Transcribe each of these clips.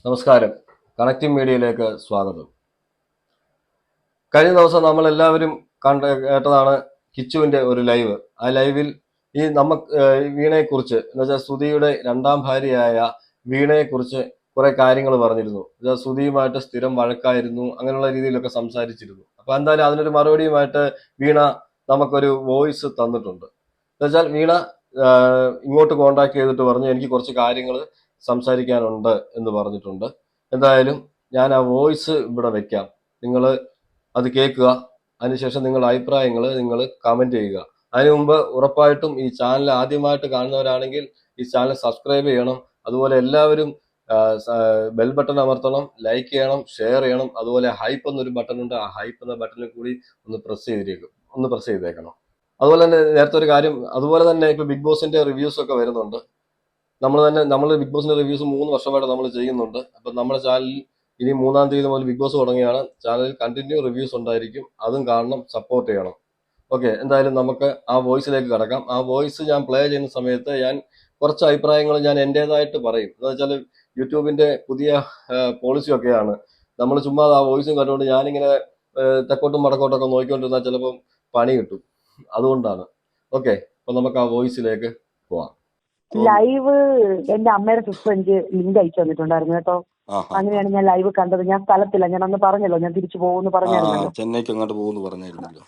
നമസ്കാരം. കണക്റ്റിംഗ് മീഡിയയിലേക്ക് സ്വാഗതം. കഴിഞ്ഞ ദിവസം നമ്മളെല്ലാവരും കേട്ടതാണ് കിച്ചുവിന്റെ ഒരു ലൈവ്. ആ ലൈവിൽ ഈ വീണയെക്കുറിച്ച് എന്നുവെച്ചാൽ ശ്രുതിയുടെ രണ്ടാം ഭാര്യയായ വീണയെക്കുറിച്ച് കുറെ കാര്യങ്ങൾ പറഞ്ഞിരുന്നു. ശ്രുതിയുമായിട്ട് സ്ഥിരം വഴക്കായിരുന്നു, അങ്ങനെയുള്ള രീതിയിലൊക്കെ സംസാരിച്ചിരുന്നു. അപ്പൊ എന്തായാലും അതിനൊരു മറുപടിയുമായിട്ട് വീണ നമുക്കൊരു വോയിസ് തന്നിട്ടുണ്ട്. എന്നുവെച്ചാൽ വീണ ഇങ്ങോട്ട് കോണ്ടാക്ട് ചെയ്തിട്ട് പറഞ്ഞു എനിക്ക് കുറച്ച് കാര്യങ്ങൾ സംസാരിക്കാനുണ്ട് എന്ന് പറഞ്ഞിട്ടുണ്ട്. എന്തായാലും ഞാൻ ആ വോയിസ് ഇവിടെ വെക്കാം, നിങ്ങൾ അത് കേൾക്കുക. അതിനുശേഷം നിങ്ങളുടെ അഭിപ്രായങ്ങൾ നിങ്ങൾ കമന്റ് ചെയ്യുക. അതിനു മുമ്പ് ഉറപ്പായിട്ടും ഈ ചാനൽ ആദ്യമായിട്ട് കാണുന്നവരാണെങ്കിൽ ഈ ചാനൽ സബ്സ്ക്രൈബ് ചെയ്യണം. അതുപോലെ എല്ലാവരും ബെൽ ബട്ടൺ അമർത്തണം, ലൈക്ക് ചെയ്യണം, ഷെയർ ചെയ്യണം. അതുപോലെ ഹൈപ്പ് എന്നൊരു ബട്ടൺ ഉണ്ട്, ആ ഹൈപ്പ് എന്ന ബട്ടണിൽ കൂടി ഒന്ന് പ്രസ് ചെയ്തേക്കണം. അതുപോലെ തന്നെ നേരത്തെ ഒരു കാര്യം, അതുപോലെ തന്നെ ഇപ്പൊ ബിഗ് ബോസിന്റെ റിവ്യൂസ് ഒക്കെ വരുന്നുണ്ട്. നമ്മൾ ബിഗ് ബോസിന്റെ റിവ്യൂസ് 3 വർഷമായിട്ട് നമ്മൾ ചെയ്യുന്നുണ്ട്. അപ്പൊ നമ്മുടെ ചാനലിൽ ഇനി 3-ാം തീയതി മുതൽ ബിഗ് ബോസ് തുടങ്ങിയാണ്. ചാനലിൽ കണ്ടിന്യൂ റിവ്യൂസ് ഉണ്ടായിരിക്കും, അതും കാണണം, സപ്പോർട്ട് ചെയ്യണം. ഓക്കെ, എന്തായാലും നമുക്ക് ആ വോയിസിലേക്ക് കടക്കാം. ആ വോയിസ് ഞാൻ പ്ലേ ചെയ്യുന്ന സമയത്ത് ഞാൻ കുറച്ച് അഭിപ്രായങ്ങൾ ഞാൻ എന്റേതായിട്ട് പറയും. എന്ന് വെച്ചാൽ യൂട്യൂബിന്റെ പുതിയ പോളിസി ഒക്കെയാണ്, നമ്മൾ ചുമ്മാ ആ വോയിസും കണ്ടുകൊണ്ട് ഞാനിങ്ങനെ തെക്കോട്ടും വടക്കോട്ടൊക്കെ നോക്കിക്കൊണ്ടിരുന്നാൽ ചിലപ്പം പണി കിട്ടും. അതുകൊണ്ടാണ്. ഓക്കെ, അപ്പൊ നമുക്ക് ആ വോയിസിലേക്ക് പോവാം. ലൈവ് എന്റെ അമ്മയുടെ സിസ്റ്റർ എനിക്ക് ലിങ്ക് അയച്ചു തന്നിട്ടുണ്ടായിരുന്നു കേട്ടോ. അങ്ങനെയാണ് ഞാൻ ലൈവ് കണ്ടത്. ഞാൻ സ്ഥലത്തില്ല, ഞാൻ അന്ന് പറഞ്ഞല്ലോ ഞാൻ തിരിച്ചു പോകുമെന്ന് പറഞ്ഞായിരുന്നല്ലോ. ചെന്നൈക്ക് അങ്ങോട്ട് പോകുന്നു പറഞ്ഞായിരുന്നല്ലോ.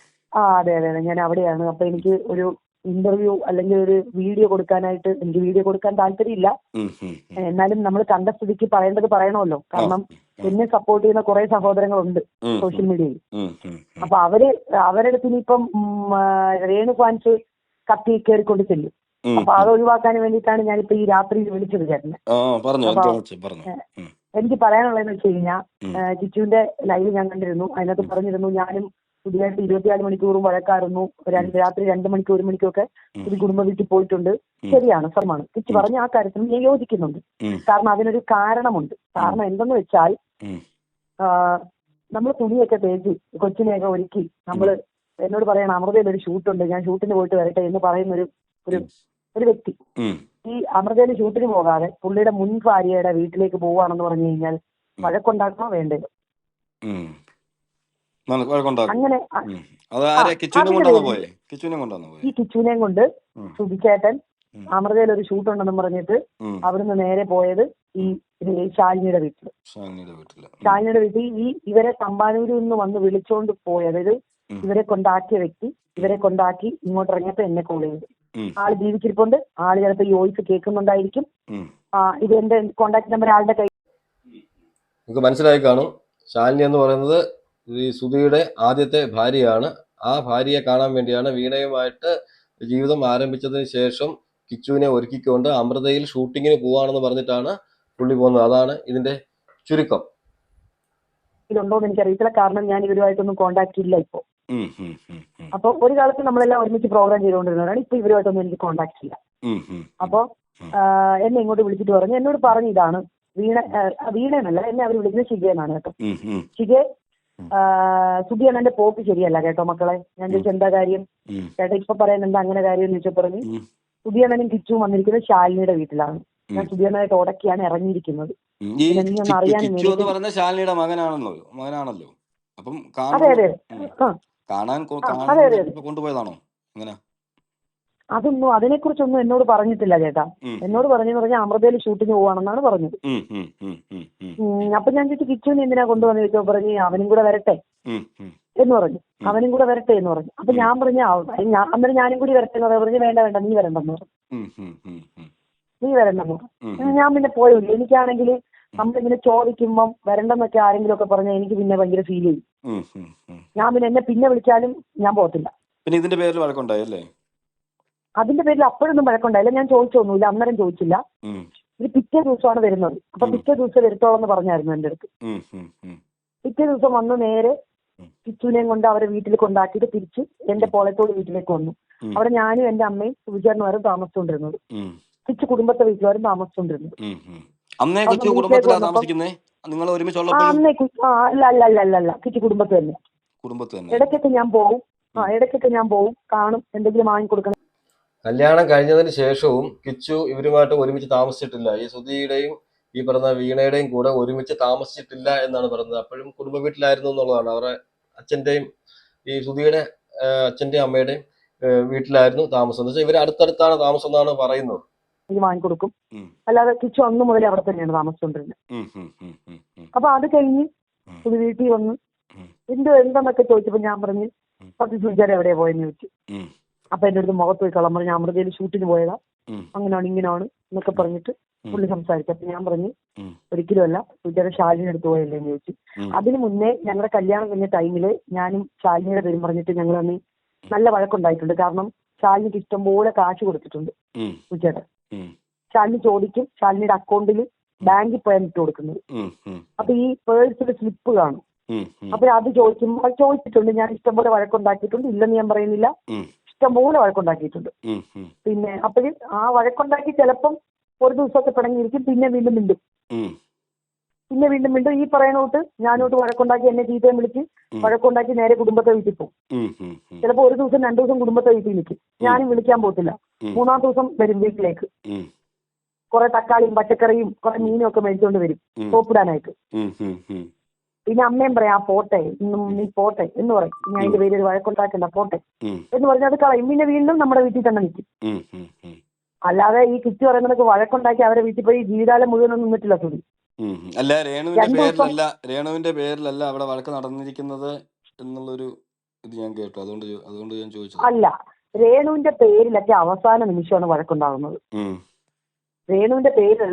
അതെ, ഞാൻ അവിടെയാണ്. അപ്പൊ എനിക്ക് ഒരു ഇന്റർവ്യൂ അല്ലെങ്കിൽ ഒരു വീഡിയോ കൊടുക്കാനായിട്ട്, എനിക്ക് വീഡിയോ കൊടുക്കാൻ താല്പര്യമില്ല, എന്നാലും നമ്മൾ കണ്ട സ്ഥിതിക്ക് പറയേണ്ടത് പറയണമല്ലോ. കാരണം എന്നെ സപ്പോർട്ട് ചെയ്യുന്ന കുറെ സഹോദരങ്ങളുണ്ട് സോഷ്യൽ മീഡിയയിൽ. അപ്പൊ അവരുടെ അടുത്ത് ഇനിയിപ്പം രേണു ഫാൻസ് കത്തി കയറിക്കൊണ്ട് ചെല്ലും. അപ്പൊ അത് ഒഴിവാക്കാൻ വേണ്ടിയിട്ടാണ് ഞാനിപ്പോ ഈ രാത്രി വിളിച്ചത് ചേട്ടനെ. എനിക്ക് പറയാനുള്ളതെന്ന് വെച്ച് കഴിഞ്ഞാൽ, കിച്ചുവിന്റെ ലൈവ് ഞാൻ കണ്ടിരുന്നു. അതിനകത്ത് പറഞ്ഞിരുന്നു ഞാനും പുതിയതായിട്ട് 24 മണിക്കൂറും വഴക്കാറുന്നു, രാത്രി 2 മണിക്കും 1 മണിക്കും ഒക്കെ ഒരു കുടുംബ വീട്ടിൽ പോയിട്ടുണ്ട്. ശരിയാണ്, സത്യമാണ്. കിച്ചു പറഞ്ഞ ആ കാര്യത്തിൽ ഞാൻ യോജിക്കുന്നുണ്ട്. കാരണം അതിനൊരു കാരണമുണ്ട്. കാരണം എന്തെന്ന് വെച്ചാൽ, നമ്മൾ തുണിയൊക്കെ തേച്ച് കൊച്ചിനെയൊക്കെ ഒരുക്കി നമ്മള് എന്നോട് പറയണം അമൃതയിൽ ഒരു ഷൂട്ടുണ്ട്, ഞാൻ ഷൂട്ടിന് പോയിട്ട് വരട്ടെ എന്ന് പറയുന്ന ഒരു വ്യക്തി ഈ അമൃതയിൽ ഷൂട്ടിന് പോകാതെ പുള്ളിയുടെ മുൻ ഭാര്യയുടെ വീട്ടിലേക്ക് പോവാണെന്ന് പറഞ്ഞു കഴിഞ്ഞാൽ വഴക്കുണ്ടാക്കണോ വേണ്ടത്? അങ്ങനെ ഈ കിച്ചുവിനെയും കൊണ്ട് സുധിച്ചേട്ടൻ അമൃതയിൽ ഒരു ഷൂട്ട് ഉണ്ടെന്ന് പറഞ്ഞിട്ട് അവിടുന്ന് നേരെ പോയത് ഈ ശാലിനിയുടെ വീട്ടില്. ശാലിനിയുടെ വീട്ടിൽ ഇവരെ തമ്പാനൂരിൽ നിന്ന് വന്ന് വിളിച്ചോണ്ട് പോയി. അതായത് ഇവരെ കൊണ്ടാക്കിയ വ്യക്തി ഇവരെ കൊണ്ടാക്കി ഇങ്ങോട്ട് ഇറങ്ങിയപ്പോ എന്നെ കോൾ ചെയ്തു. ആള് ജീവിച്ചിരിപ്പുണ്ട്. ആള് ചിലപ്പോ ഈ വോയിസ് കേൾക്കുന്നുണ്ടായിരിക്കും. ഇത് എന്റെ കോണ്ടാക്ട് നമ്പർ ആളുടെ കയ്യിൽ. നിങ്ങൾക്ക് മനസ്സിലായി കാണും, ശാലിനി എന്ന് പറയുന്നത് ഈ സുധിയുടെ ആദ്യത്തെ ഭാര്യയാണ്. ആ ഭാര്യയെ കാണാൻ വേണ്ടിയാണ് വീണയുമായിട്ട് ജീവിതം ആരംഭിച്ചതിന് ശേഷം കിച്ചുവിനെ ഒരുക്കിക്കൊണ്ട് അമൃതയിൽ ഷൂട്ടിങ്ങിന് പോവാണെന്ന് പറഞ്ഞിട്ടാണ് പുള്ളി പോകുന്നത്. അതാണ് ഇതിന്റെ ചുരുക്കം. ഇതുണ്ടോന്ന് എനിക്കറിയത്തില്ല, കാരണം ഞാൻ ഇവരുമായിട്ടൊന്നും കോണ്ടാക്ട് ഇല്ല ഇപ്പോ. അപ്പൊ ഒരു കാലത്ത് നമ്മളെല്ലാം ഒരുമിച്ച് പ്രോഗ്രാം ചെയ്തുകൊണ്ടിരുന്നവരാണ്. ഇപ്പൊ ഇവരുമായിട്ടൊന്നും എനിക്ക് കോണ്ടാക്ട് ഇല്ല. അപ്പൊ എന്നെ ഇങ്ങോട്ട് വിളിച്ചിട്ട് പറഞ്ഞു, എന്നോട് പറഞ്ഞു ഇതാണ് വീണയെന്നല്ല, എന്നെ അവർ വിളിക്കുന്നത് ഷിജയെന്നാണ് കേട്ടോ. ഷിജെ, സുധിയാണ് എന്റെ പോക്ക് ശരിയല്ല കേട്ടോ മക്കളെ. ഞാൻ ചോദിച്ചു എന്താ കാര്യം ചേട്ടാ ഇപ്പൊ പറയാൻ എന്താ അങ്ങനെ കാര്യം എന്ന് ചോദിച്ചാൽ പറഞ്ഞു സുധിയണ്ണനും കിച്ചുവും വന്നിരിക്കുന്നത് ശാലിനിയുടെ വീട്ടിലാണ്. ഞാൻ സുധിയണ്ണനായിട്ട് ഉടക്കിയാണ് ഇറങ്ങിയിരിക്കുന്നത്. ശാലിനിയുടെ മകനാണല്ലോ. അപ്പം അതെ അതെ കൊണ്ടുപോയതാണോ? അതൊന്നും അതിനെക്കുറിച്ചൊന്നും എന്നോട് പറഞ്ഞിട്ടില്ല ചേട്ടാ. എന്നോട് പറഞ്ഞെന്ന് പറഞ്ഞാൽ അമൃതയിൽ ഷൂട്ടിന് പോവാണെന്നാണ് പറഞ്ഞത്. അപ്പൊ ഞാൻ ചോദിച്ചു കിച്ചുവിനെ എന്തിനാ കൊണ്ടുവന്ന് ചോദിച്ചോ, പറഞ്ഞു അവനും കൂടെ വരട്ടെ എന്ന് പറഞ്ഞു. അവനും കൂടെ വരട്ടെ എന്ന് പറഞ്ഞു. അപ്പൊ ഞാൻ പറഞ്ഞു അന്നേരം ഞാനും കൂടി വരട്ടെ എന്ന് പറഞ്ഞു. വേണ്ട നീ വരണ്ടെന്ന് പറഞ്ഞു. നീ വരണ്ടെന്ന് പറഞ്ഞു. ഞാൻ പിന്നെ പോയില്ല. എനിക്കാണെങ്കിൽ നമ്മളിങ്ങനെ ചോദിക്കുമ്പം വരണ്ടെന്നൊക്കെ ആരെങ്കിലും ഒക്കെ പറഞ്ഞാൽ എനിക്ക് പിന്നെ ഭയങ്കര ഫീൽ ചെയ്യും. ഞാൻ പിന്നെ പിന്നെ വിളിച്ചാലും ഞാൻ പോകത്തില്ല. പിന്നെ ഇതിന്റെ പേരിൽ വഴക്കുണ്ടായല്ലേ? അതിന്റെ പേരിൽ അപ്പോഴൊന്നും വഴക്കുണ്ടായില്ല. ഞാൻ ചോദിച്ചൊന്നുമില്ല, അന്നേരം ചോദിച്ചില്ല. ഇത് പിറ്റേ ദിവസമാണ് വരുന്നത്. അപ്പൊ പിറ്റേ ദിവസം വരുത്തോളെന്ന് പറഞ്ഞായിരുന്നു എന്റെ അടുത്ത്. പിറ്റേ ദിവസം വന്ന് നേരെ കിച്ചുവിനെയും കൊണ്ട് അവരെ വീട്ടിൽ കൊണ്ടാക്കിയിട്ട് തിരിച്ച് എന്റെ പോളത്തോട് വീട്ടിലേക്ക് വന്നു. അവിടെ ഞാനും എന്റെ അമ്മയും സുചേട്ടന്മാരും താമസിച്ചുകൊണ്ടിരുന്നത്. കിച്ചു കുടുംബത്തെ വീട്ടിലാരും താമസിച്ചുകൊണ്ടിരുന്നത്. അല്ല കിച്ചു കുടുംബത്ത് തന്നെ. ഇടയ്ക്കൊക്കെ ഞാൻ പോകും, കാണും, എന്തെങ്കിലും വാങ്ങിക്കൊടുക്കണം. കല്യാണം കഴിഞ്ഞതിന് ശേഷവും കിച്ചു ഇവരുമായിട്ട് ഒരുമിച്ച് താമസിച്ചിട്ടില്ല. ഈ സുധിയുടെയും ഈ പറഞ്ഞ വീണയുടെയും കൂടെ ഒരുമിച്ച് താമസിച്ചിട്ടില്ല എന്നാണ് പറയുന്നത്. അപ്പോഴും കുടുംബ വീട്ടിലായിരുന്നു എന്നുള്ളതാണ്. അവരുടെ അച്ഛന്റെയും ഈ ശ്രുതിയുടെ അച്ഛന്റെയും അമ്മയുടെയും വീട്ടിലായിരുന്നു താമസം. എന്ന് വെച്ചാൽ ഇവർ അടുത്തടുത്താണ് താമസം എന്നാണ് പറയുന്നത്. എനിക്ക് വാങ്ങിക്കൊടുക്കും. ഉം. അല്ലാതെ കിച്ചു അന്ന് മുതലേ അവിടെ തന്നെയാണ് താമസിച്ചുകൊണ്ടിരുന്നത്. ഉം, ഉം, ഉം, ഉം, ഉം, അപ്പൊ അത് കഴിഞ്ഞ് ഉം, ഒരു വീട്ടിൽ വന്ന് ഉം, എന്തെന്നൊക്കെ ചോദിച്ചപ്പോ ഞാൻ പറഞ്ഞ് ഉം. സത്യം സൂചിച്ചാൽ എവിടെയാ പോയെന്ന് ചോദിച്ചു. ഉം, അപ്പൊ എന്റെ അടുത്ത് മുഖത്ത് പോയി കള്ളം പറഞ്ഞ് അമൃതയിൽ ഷൂട്ടിന് പോയതാ, ഉം, അങ്ങനെയാണ് ഇങ്ങനെയാണ് എന്നൊക്കെ പറഞ്ഞിട്ട് ഉം, പുള്ളി സംസാരിച്ചു. അപ്പൊ ഞാൻ പറഞ്ഞു ഉം, ഒരിക്കലും അല്ല, സൂചിയുടെ ശാലിനി എടുത്തു പോയല്ലേന്ന് ചോദിച്ചു. ഉം, അതിന് മുന്നേ ഞങ്ങളുടെ കല്യാണം കഴിഞ്ഞ ടൈമില് ഞാനും ശാലിനിയുടെ പേരും പറഞ്ഞിട്ട് ഞങ്ങൾ അന്ന് നല്ല വഴക്കുണ്ടായിട്ടുണ്ട്. കാരണം ശാലിനിക്ക് ഇഷ്ടംപോലെ കാശ് കൊടുത്തിട്ടുണ്ട് ഉം, സൂചിയുടെ. ഉം, ശാലിനി ചോദിക്കും, ശാലിനിയുടെ അക്കൗണ്ടിൽ ബാങ്കിൽ പോയാൽ ഇട്ട് കൊടുക്കുന്നത്. ഉം, ഉം, അപ്പൊ ഈ പേഴ്സിൽ സ്ലിപ്പ് കാണും. ഉം, ഉം, അപ്പൊ അത് ചോദിക്കുമ്പോൾ അത് ചോദിച്ചിട്ടുണ്ട്. ഞാൻ ഇഷ്ടംപോലെ വഴക്കുണ്ടാക്കിയിട്ടുണ്ട്, ഇല്ലെന്ന് ഞാൻ പറയുന്നില്ല, ഉം, ഇഷ്ടംപോലെ വഴക്കുണ്ടാക്കിയിട്ടുണ്ട്. ഉം, ഉം, പിന്നെ അപ്പോഴും ആ വഴക്കുണ്ടാക്കി ചിലപ്പം ഒരു ദിവസമൊക്കെ പിണങ്ങിയിരിക്കും, പിന്നെ വീണ്ടും മിണ്ടും, ഉം, പിന്നെ വീണ്ടും വീണ്ടും ഈ പറയുന്നോട്ട് ഞാനോട്ട് വഴക്കുണ്ടാക്കി എന്നെ ചീത്തയും വിളിച്ച് ഉം. വഴക്കുണ്ടാക്കി നേരെ കുടുംബത്തെ വീട്ടിൽ പോകും. ഉം, ഉം, ഉം, ചിലപ്പോൾ ഒരു ദിവസം 2 ദിവസം കുടുംബത്തെ വീട്ടിൽ നിൽക്കും. ഞാനും വിളിക്കാൻ പോകത്തില്ല. ഉം. 3-ാം ദിവസം വരും വീട്ടിലേക്ക്. ഉം, കുറെ തക്കാളിയും പച്ചക്കറിയും കുറെ മീനും ഒക്കെ മേടിച്ചുകൊണ്ട് വരും ഉം. സോപ്പിടാനായിട്ട്. ഉം, ഉം, ഉം. പിന്നെ അമ്മയും പറയാം ആ പോട്ടെ, ഇന്നും നീ പോട്ടെ എന്ന് പറയും. ഞാൻ അതിന്റെ പേര് ഒരു വഴക്കുണ്ടാക്കണ്ട, പോട്ടെ ഉം, എന്ന് പറഞ്ഞാൽ അത് കളയും. പിന്നെ വീണ്ടും നമ്മുടെ വീട്ടിൽ തന്നെ നിൽക്കും. ഉം, ഉം, ഉം. അല്ലാതെ ഈ കിച്ചു പറയുന്നതൊക്കെ വഴക്കുണ്ടാക്കി അവരെ വീട്ടിൽ പോയി ജീവിതകാലം മുഴുവൻ നിന്നിട്ടില്ല സുധി. ഉം. അല്ല, രേണുവിന്റെ 2 ദിവസം പേരിലല്ല അവിടെ വഴക്ക് നടന്നിരിക്കുന്നത് എന്നുള്ളൊരു ഇത് ഞാൻ കേട്ടു. അതുകൊണ്ട് ഞാൻ ചോദിച്ചത്. അല്ല, രേണുവിന്റെ പേരിലൊക്കെ അവസാന നിമിഷമാണ് വഴക്കുണ്ടാകുന്നത്. ഉം, രേണുവിന്റെ പേരിൽ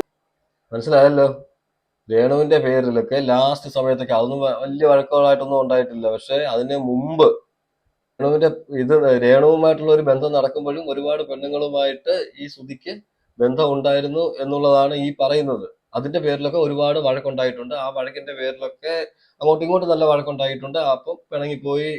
മനസ്സിലായല്ലോ. രേണുവിന്റെ പേരിലൊക്കെ ലാസ്റ്റ് സമയത്തൊക്കെ അതൊന്നും വലിയ വഴക്കുകളായിട്ടൊന്നും ഉണ്ടായിട്ടില്ല. പക്ഷെ അതിന് മുമ്പ് രേണുവിന്റെ രേണുവുമായിട്ടുള്ള ഒരു ബന്ധം നടക്കുമ്പോഴും ഒരുപാട് പെണ്ണുങ്ങളുമായിട്ട് ഈ ശ്രുതിക്ക് ബന്ധം ഉണ്ടായിരുന്നു എന്നുള്ളതാണ് ഈ പറയുന്നത്. അതിന്റെ പേരിലൊക്കെ ഒരുപാട് വഴക്കുണ്ടായിട്ടുണ്ട്. ആ വഴക്കിന്റെ പേരിലൊക്കെ അങ്ങോട്ടും ഇങ്ങോട്ടും നല്ല വഴക്കുണ്ടായിട്ടുണ്ട്. അപ്പം പിണങ്ങിപ്പോയി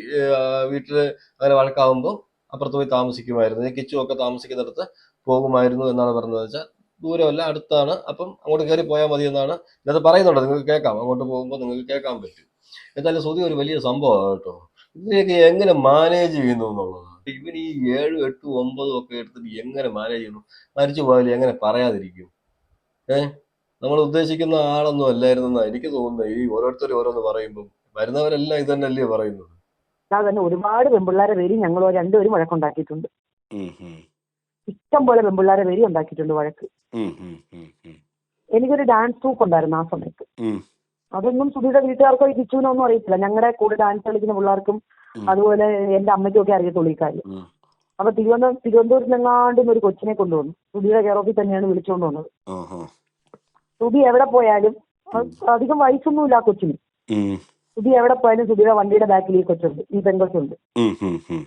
വീട്ടില് അങ്ങനെ വഴക്കാവുമ്പോൾ അപ്പുറത്ത് പോയി താമസിക്കുമായിരുന്നു. കിച്ചു ഒക്കെ താമസിക്കുന്നിടത്ത് പോകുമായിരുന്നു എന്നാണ് പറഞ്ഞത്. വെച്ചാൽ ദൂരമല്ല, അടുത്താണ്. അപ്പം അങ്ങോട്ട് കയറി പോയാൽ മതി എന്നാണ് ഇത് പറയുന്നുണ്ട്. നിങ്ങൾക്ക് കേൾക്കാം, അങ്ങോട്ട് പോകുമ്പോൾ നിങ്ങൾക്ക് കേൾക്കാൻ പറ്റും. എന്തായാലും ശ്രുതി ഒരു വലിയ സംഭവമാണ് കേട്ടോ. ഇതിനെയൊക്കെ എങ്ങനെ മാനേജ് ചെയ്യുന്നു എന്നുള്ളത്. ഇവൻ ഈ 7, 8, 9 ഒക്കെ എടുത്തിട്ട് എങ്ങനെ മാനേജ് ചെയ്യുന്നു? മരിച്ചു പോയാലും എങ്ങനെ പറയാതിരിക്കും? നമ്മൾ ഉദ്ദേശിക്കുന്ന ആളൊന്നും അല്ലായിരുന്നെന്നാ എനിക്ക് തോന്നുന്നത്. ഈ ഓരോരുത്തരും ഓരോന്ന് പറയുമ്പോൾ വരുന്നവരെല്ലാം ഇത് തന്നെയല്ലേ പറയുന്നത്. അല്ലാതെ തന്നെ ഒരുപാട് പെൺപിള്ളേരെ പേര് ഞങ്ങൾ രണ്ടുപേരും വഴക്കുണ്ടാക്കിയിട്ടുണ്ട്. ഉം, ഉം, ഇഷ്ടം പോലെ പെൺപിള്ളേരെ പേര് ഉണ്ടാക്കിയിട്ടുണ്ട് വഴക്ക്. ഉം, ഉം, ഉം, ഉം, എനിക്കൊരു ഡാൻസ് ട്രൂപ്പ് ഉണ്ടായിരുന്നു ആ സമയത്ത്. ഉം, അതൊന്നും സുധിയുടെ വീട്ടുകാർക്കോ ഈ കിച്ചുവിനോ ഒന്നും അറിയത്തില്ല. ഞങ്ങളുടെ കൂടെ ഡാൻസ് കളിക്കുന്ന പിള്ളേർക്കും ഉം, അതുപോലെ എന്റെ അമ്മയ്ക്കും ഒക്കെ അറിയത്തുള്ളൂ ഈ കാര്യം. ഉം. അപ്പൊ തിരുവനന്തപുരത്തെങ്ങാണ്ടും ഒരു കൊച്ചിനെ കൊണ്ടുവന്നു. സുധിയുടെ കെയർ ഓഫിൽ തന്നെയാണ് വിളിച്ചുകൊണ്ട് വന്നത്. ആഹാ. സുധി എവിടെ പോയാലും അധികം വയസ്സൊന്നുമില്ല ആ കൊച്ചിന്. ഉം, സുധി എവിടെ പോയാലും സുധിയുടെ വണ്ടിയുടെ ബാക്കിൽ ഈ കൊച്ചുണ്ട്, ഈ പെൺകൊച്ചുണ്ട്. ഉം, ഉം, ഉം,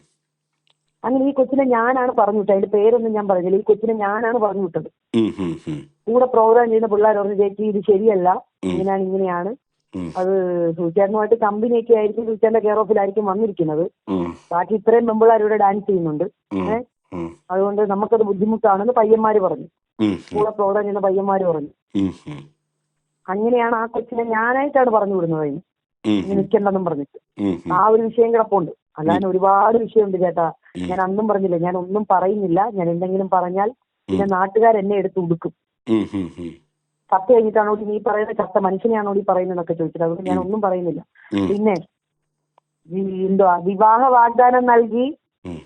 അങ്ങനെ ഈ കൊച്ചിനെ ഞാനാണ് പറഞ്ഞു വിട്ടത്. അതിന്റെ പേരൊന്നും ഞാൻ പറഞ്ഞില്ല. ഈ കൊച്ചിനെ ഞാനാണ് പറഞ്ഞു വിട്ടത്. ഉം, ഉം, ഉം, കൂടെ പ്രോഗ്രാം ചെയ്യുന്ന പിള്ളേർ പറഞ്ഞു, ചേച്ചി ഇത് ശരിയല്ല, ഇങ്ങനെയാണ്. ഉം, അത് സൂചാനുമായിട്ട് കമ്പനിയൊക്കെ ആയിരിക്കും, സൂചാന്റെ കെയർ ഓഫിലായിരിക്കും വന്നിരിക്കുന്നത്. ഉം, ബാക്കി ഇത്രയും പെൺപിള്ളേർ ഇവിടെ ഡാൻസ് ചെയ്യുന്നുണ്ട്. ഉം, ഉം, അതുകൊണ്ട് നമുക്കത് ബുദ്ധിമുട്ടാണെന്ന് പയ്യന്മാര് പറഞ്ഞു. ഉം, കൂടെ പ്രോഗ്രാം ചെയ്യുന്ന പയ്യന്മാര് പറഞ്ഞു. ഉം, ഉം, അങ്ങനെയാണ് ആ കൊച്ചിനെ ഞാനായിട്ടാണ് പറഞ്ഞു വിടുന്നത്. അതിന് ഉം, ഇങ്ങനെ നിൽക്കണ്ടെന്നും പറഞ്ഞിട്ട് ഉം, ഉം, ആ ഒരു വിഷയം കിടപ്പുണ്ട്. അല്ലാതെ ഒരുപാട് വിഷയമുണ്ട് ചേട്ടാ. ഉം. ഞാൻ അന്നും പറഞ്ഞില്ല, ഞാൻ ഒന്നും പറയുന്നില്ല. ഞാൻ എന്തെങ്കിലും പറഞ്ഞാൽ പിന്നെ നാട്ടുകാർ എന്നെ എടുത്ത് ഉടുക്കും. ഉം, ഉം, ഉം, ചത്ത കഴിഞ്ഞിട്ടാണോ നീ പറയുന്നത്, ചത്ത മനുഷ്യനെയാണോ ഈ പറയുന്നതെന്നൊക്കെ ചോദിച്ചിട്ട് അതുകൊണ്ട് ഞാൻ ഒന്നും പറയുന്നില്ല. ഉം. പിന്നെ എന്തുവാ, വിവാഹ വാഗ്ദാനം നൽകി ഉം.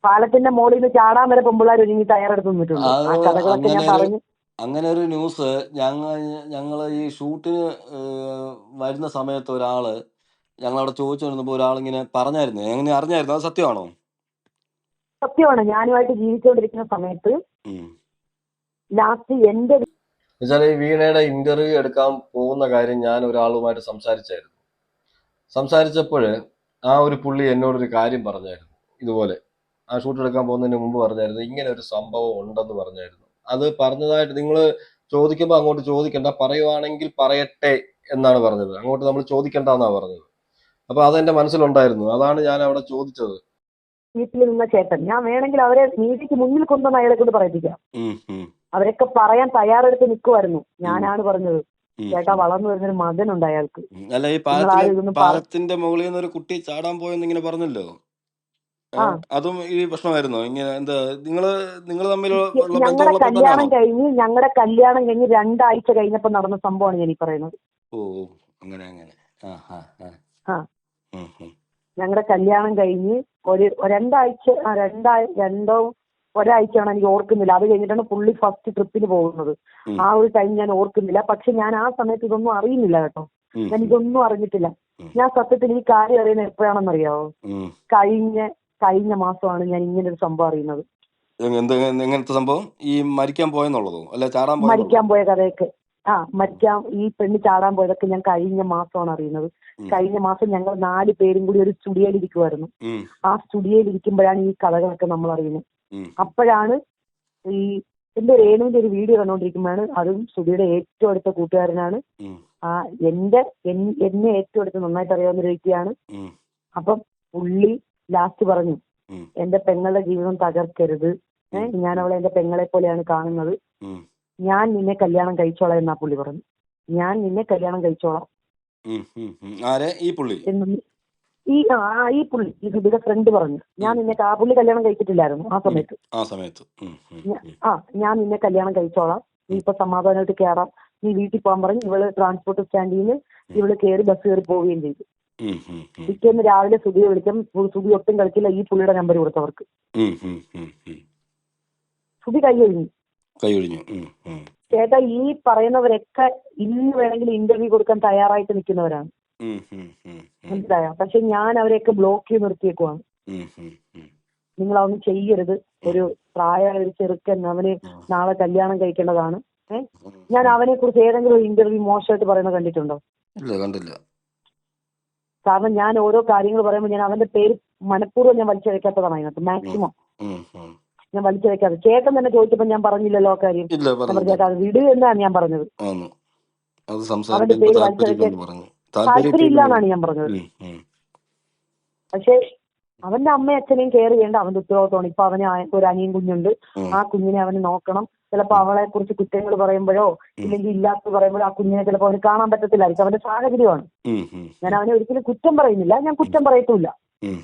പാലത്തിന്റെ മുകളിൽ നിന്ന് ചാടാൻ വരെ പെമ്പിള്ളാർ ഒരുങ്ങി തയ്യാറെടുത്ത് നിന്നിട്ടുണ്ട്. ആ കഥകളൊക്കെ ഞാൻ പറഞ്ഞു. അങ്ങനെ ഒരു ന്യൂസ് ഞങ്ങൾ ഈ ഷൂട്ടിന് വരുന്ന സമയത്ത് ഞങ്ങളവിടെ ചോദിച്ചുകൊണ്ടിരുന്നപ്പോൾ ഒരാളിങ്ങനെ പറഞ്ഞായിരുന്നു. എങ്ങനെ അറിഞ്ഞായിരുന്നു? അത് സത്യമാണോ? സത്യമാണ്. ഞാനുമായിട്ട് ജീവിച്ചുകൊണ്ടിരിക്കുന്ന സമയത്ത് ഉം. ലാസ്റ്റ് എന്റെ എന്നുവെച്ചാൽ ഈ വീണയുടെ ഇന്റർവ്യൂ എടുക്കാൻ പോകുന്ന കാര്യം ഞാൻ ഒരാളുമായിട്ട് സംസാരിച്ചപ്പോൾ ആ ഒരു പുള്ളി എന്നോടൊരു കാര്യം പറഞ്ഞായിരുന്നു. ഇതുപോലെ ആ ഷൂട്ട് എടുക്കാൻ പോകുന്നതിന് മുമ്പ് പറഞ്ഞായിരുന്നു, ഇങ്ങനെ ഒരു സംഭവം ഉണ്ടെന്ന് പറഞ്ഞായിരുന്നു. അത് പറഞ്ഞതായിട്ട് നിങ്ങൾ ചോദിക്കുമ്പോൾ അങ്ങോട്ട് ചോദിക്കണ്ട, പറയുവാണെങ്കിൽ പറയട്ടെ എന്നാണ് പറഞ്ഞത്. അങ്ങോട്ട് നമ്മൾ ചോദിക്കണ്ട എന്നാ പറഞ്ഞത്. അപ്പൊ അതെന്റെ മനസ്സിലുണ്ടായിരുന്നു. അതാണ് ഞാൻ അവിടെ ചോദിച്ചത്. വീട്ടിൽ നിന്ന ചേട്ടൻ, ഞാൻ വേണമെങ്കിൽ അവരെ നീതിക്ക് മുന്നിൽ കൊണ്ടുവന്ന് അയാളെ കൊണ്ട് പറയിപ്പിക്കാം. അവരൊക്കെ പറയാൻ തയ്യാറെടുത്ത് നിൽക്കുമായിരുന്നു. ഞാനാണ് പറഞ്ഞത്, ചേട്ടാ വളർന്നു വരുന്നൊരു മകനുണ്ട് അയാൾക്ക്. അല്ല, ഈ പാലത്തിന്റെ മുകളിൽ നിന്ന് ഒരു കുട്ടി ചാടാൻ പോയെന്ന് ഇങ്ങനെ പറഞ്ഞല്ലോ. ആ അതും ഈ പ്രശ്നമായിരുന്നോ? ഇങ്ങനെ എന്താ നിങ്ങള് നിങ്ങള് തമ്മിലുള്ള ബന്ധം ഞങ്ങളുടെ ഉള്ളപ്പോ തന്നെയാണോ? കല്യാണം കഴിഞ്ഞ് 2 ആഴ്ച കഴിഞ്ഞപ്പോൾ നടന്ന സംഭവമാണ് ഞാൻ ഈ പറയുന്നത്. ഓ ഓ, അങ്ങനെ അങ്ങനെ. ആ ആ ആ. ആ ഉം, ഉം, ഞങ്ങളുടെ കല്യാണം കഴിഞ്ഞ് ഒരു രണ്ടോ ഒരാഴ്ചയാണ് എനിക്ക് ഓർക്കുന്നില്ല. അത് കഴിഞ്ഞിട്ടാണ് പുള്ളി ഫസ്റ്റ് ട്രിപ്പിന് പോകുന്നത്. ഉം, ആ ഒരു ടൈം ഞാൻ ഓർക്കുന്നില്ല. പക്ഷെ ഞാൻ ആ സമയത്ത് ഇതൊന്നും അറിയുന്നില്ല കേട്ടോ. ഉം, ഞാൻ ഇതൊന്നും അറിഞ്ഞിട്ടില്ല. ഉം, ഞാൻ സത്യത്തിൽ ഈ കാര്യം അറിയുന്നത് എപ്പോഴാണെന്നറിയാവോ? ഉം. കഴിഞ്ഞ മാസമാണ് ഞാൻ ഇങ്ങനെ ഒരു സംഭവം അറിയുന്നത്. എങ്ങനത്തെ സംഭവം? ഈ മരിക്കാൻ പോയെന്നുള്ളതോ അല്ല ചാടാൻ പോയെന്നുള്ളതോ? മരിക്കാൻ പോയ കഥയൊക്കെ. ഈ പെണ്ണ് ചാടാൻ പോയതൊക്കെ ഞാൻ കഴിഞ്ഞ മാസമാണ് അറിയുന്നത്. ഉം, കഴിഞ്ഞ മാസം ഞങ്ങൾ 4 പേരും കൂടി ഒരു സ്റ്റുഡിയോയിൽ ഇരിക്കുമായിരുന്നു. ഉം, ആ സ്റ്റുഡിയോയിൽ ഇരിക്കുമ്പോഴാണ് ഈ കഥകളൊക്കെ നമ്മൾ അറിയുന്നത്. ഉം, അപ്പോഴാണ് ഈ എന്റെ രേണുവിന്റെ ഒരു വീഡിയോ കണ്ടുകൊണ്ടിരിക്കുമ്പോഴാണ്, അതും സുധിയുടെ ഏറ്റവും അടുത്ത കൂട്ടുകാരനാണ്, ഉം, എന്നെ ഏറ്റവും അടുത്ത് നന്നായിട്ട് അറിയാവുന്ന ഒരു വ്യക്തിയാണ്. ഉം, അപ്പം പുള്ളി ലാസ്റ്റ് പറഞ്ഞു, ഉം, എന്റെ പെങ്ങളുടെ ജീവിതം തകർക്കരുത്, ഞാൻ അവളെ എന്റെ പെങ്ങളെ പോലെയാണ് കാണുന്നത്, ഉം, ഞാൻ നിന്നെ കല്യാണം കഴിച്ചോളാം എന്നാ പുള്ളി പറഞ്ഞു. ഞാൻ നിന്നെ കല്യാണം കഴിച്ചോളാം ഉം, ഉം, ഉം. ആരെ? ഈ പുള്ളി? എന്ന് ഈ പുള്ളി, ഈ സുധിയുടെ ഫ്രണ്ട് പറഞ്ഞു. ഞാൻ നിന്നെ പുള്ളി കല്യാണം കഴിച്ചിട്ടില്ലായിരുന്നു ആ സമയത്ത്. ആ സമയത്ത്. ഉം, ഉം, ഉം, ഞാൻ നിന്നെ കല്യാണം കഴിച്ചോളാം, നീ ഇപ്പൊ സമാധാനമായിട്ട് കയറാം, നീ വീട്ടിൽ പോകാൻ പറഞ്ഞു. ഇവള് ട്രാൻസ്പോർട്ട് സ്റ്റാൻഡിൽ നിന്ന് ഇവള് ബസ് കയറി പോവുകയും ചെയ്തു. ഉം, ഉം, ഉം, പിറ്റേന്ന് രാവിലെ സുധിയെ വിളിക്കും. സുധി ഒട്ടും കളിക്കില്ല. ഈ പുള്ളിയുടെ നമ്പർ കൊടുത്തവർക്ക്. ഉം, ഉം, ഉം, ഉം. സുധി കൈ കഴിഞ്ഞു. കഴിഞ്ഞു. ഉം, ഉം, ചേട്ടാ, ഈ പറയുന്നവരൊക്കെ ഇന്ന് വേണമെങ്കിൽ ഇന്റർവ്യൂ കൊടുക്കാൻ തയ്യാറായിട്ട് നിൽക്കുന്നവരാണ്, ഉം, ഉം, ഉം, ഉം, മനസ്സിലായോ? പക്ഷെ ഞാൻ അവരെയൊക്കെ ബ്ലോക്ക് ചെയ്ത് നിർത്തിയേക്കുവാണ്. ഉം, ഉം, ഉം. നിങ്ങളതൊന്നും ചെയ്യരുത്. ഒരു പ്രായമായ ഒരു ചെറുക്കൻ, അവന് നാളെ കല്യാണം കഴിക്കേണ്ടതാണ്. ഞാൻ അവനെ കുറിച്ച് ഏതെങ്കിലും ഒരു ഇന്റർവ്യൂ മോശമായിട്ട് പറയുന്നത് കണ്ടിട്ടുണ്ടോ? ഇല്ല, കണ്ടില്ല. കാരണം ഞാൻ ഓരോ കാര്യങ്ങൾ പറയുമ്പോൾ ഞാൻ അവന്റെ പേര് മനഃപൂർവ്വം ഞാൻ വലിച്ചഴക്കാത്തതാണ് അതിനകത്ത്. മാക്സിമം ഉം, ഉം. ഞാൻ വലിച്ചഴക്കാതെ. ചേട്ടൻ തന്നെ ചോദിച്ചപ്പോൾ ഞാൻ പറഞ്ഞില്ലല്ലോ ആ കാര്യം. ഇല്ല, ഞാൻ പറഞ്ഞു, പറഞ്ഞില്ല. ചേട്ടാ അത് വിട് എന്നാണ് ഞാൻ പറഞ്ഞത്. ആന്നു. അത് അവന്റെ സംസാരിക്കാൻ പേര് താല്പര്യമില്ലെന്ന് വലിച്ചഴക്കാൻ പറഞ്ഞു. താല്പര്യം ഇല്ല താല്പര്യം. എന്നാണ് ഞാൻ പറഞ്ഞത്. ഉം, ഉം, പക്ഷെ അവന്റെ അമ്മയും അച്ഛനെയും കെയർ ചെയ്യേണ്ട അവന്റെ ഉത്തരവാദിത്തമാണ്. ഇപ്പൊ അവന് ഒരു അനിയൻ കുഞ്ഞുണ്ട്. ഉം, ആ കുഞ്ഞിനെ അവന് നോക്കണം. ചിലപ്പോ അവളെ കുറിച്ച് കുറ്റങ്ങൾ പറയുമ്പോഴോ ഇല്ലെങ്കിൽ ഇല്ലാത്ത പറയുമ്പോഴോ ആ കുഞ്ഞിനെ ചിലപ്പോൾ അവന് കാണാൻ പറ്റത്തില്ലായിരിക്കും. അവന്റെ സാഹചര്യമാണ്. ഉം, ഉം, ഞാൻ അവനെ ഒരിക്കലും കുറ്റം പറയുന്നില്ല, ഞാൻ കുറ്റം പറയത്തുമില്ല. ഉം,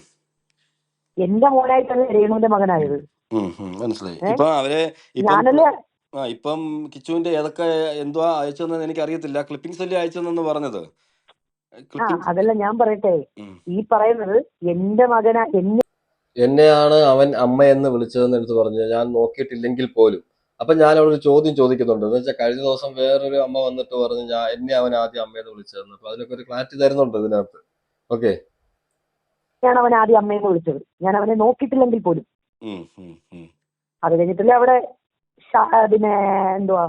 എന്റെ മോനായിട്ടാണ് രേണുവിന്റെ മകനായത്. ഉം, ഉം. മനസ്സിലായി. ഇപ്പൊ അവരെ ഇപ്പം ഞാനല്ലേ ഇപ്പം കിച്ചുവിന്റെ ഏതൊക്കെ എന്തുവാ അയച്ചതെന്ന് എനിക്ക് അറിയത്തില്ല. ക്ലിപ്പിംഗ്സ് അല്ലേ അയച്ചതെന്ന് പറഞ്ഞത്? ക്ലിപ്പിംഗ്സ്. അതല്ല ഞാൻ പറയട്ടെ, ഈ പറയുന്നത് എന്റെ മകനാ. എന്നെയാണ് അവൻ അമ്മയെന്ന് വിളിച്ചതെന്ന് എടുത്ത് പറഞ്ഞു, ഞാൻ നോക്കിയിട്ടില്ലെങ്കിൽ പോലും. അപ്പൊ ഞാൻ അവിടെ ഒരു ചോദ്യം ചോദിക്കുന്നുണ്ട്. എന്ന് വെച്ചാൽ കഴിഞ്ഞ ദിവസം വേറൊരു അമ്മ വന്നിട്ട് പറഞ്ഞു എന്നെ അവൻ ആദ്യം അമ്മയെന്ന് വിളിച്ചതെന്ന്. അപ്പൊ അതിനൊക്കെ ഒരു ക്ലാരിറ്റി തരുന്നുണ്ട് ഇതിനകത്ത്. ഓക്കെ, ഞാൻ അവൻ ആദ്യം അമ്മയെന്ന് വിളിച്ചത്. ഞാൻ അവനെ നോക്കിയിട്ടില്ലെങ്കിൽ പോലും. ഉം, ഉം, ഉം. അത് കഴിഞ്ഞിട്ടല്ലേ അവിടെ പിന്നെ എന്തുവാ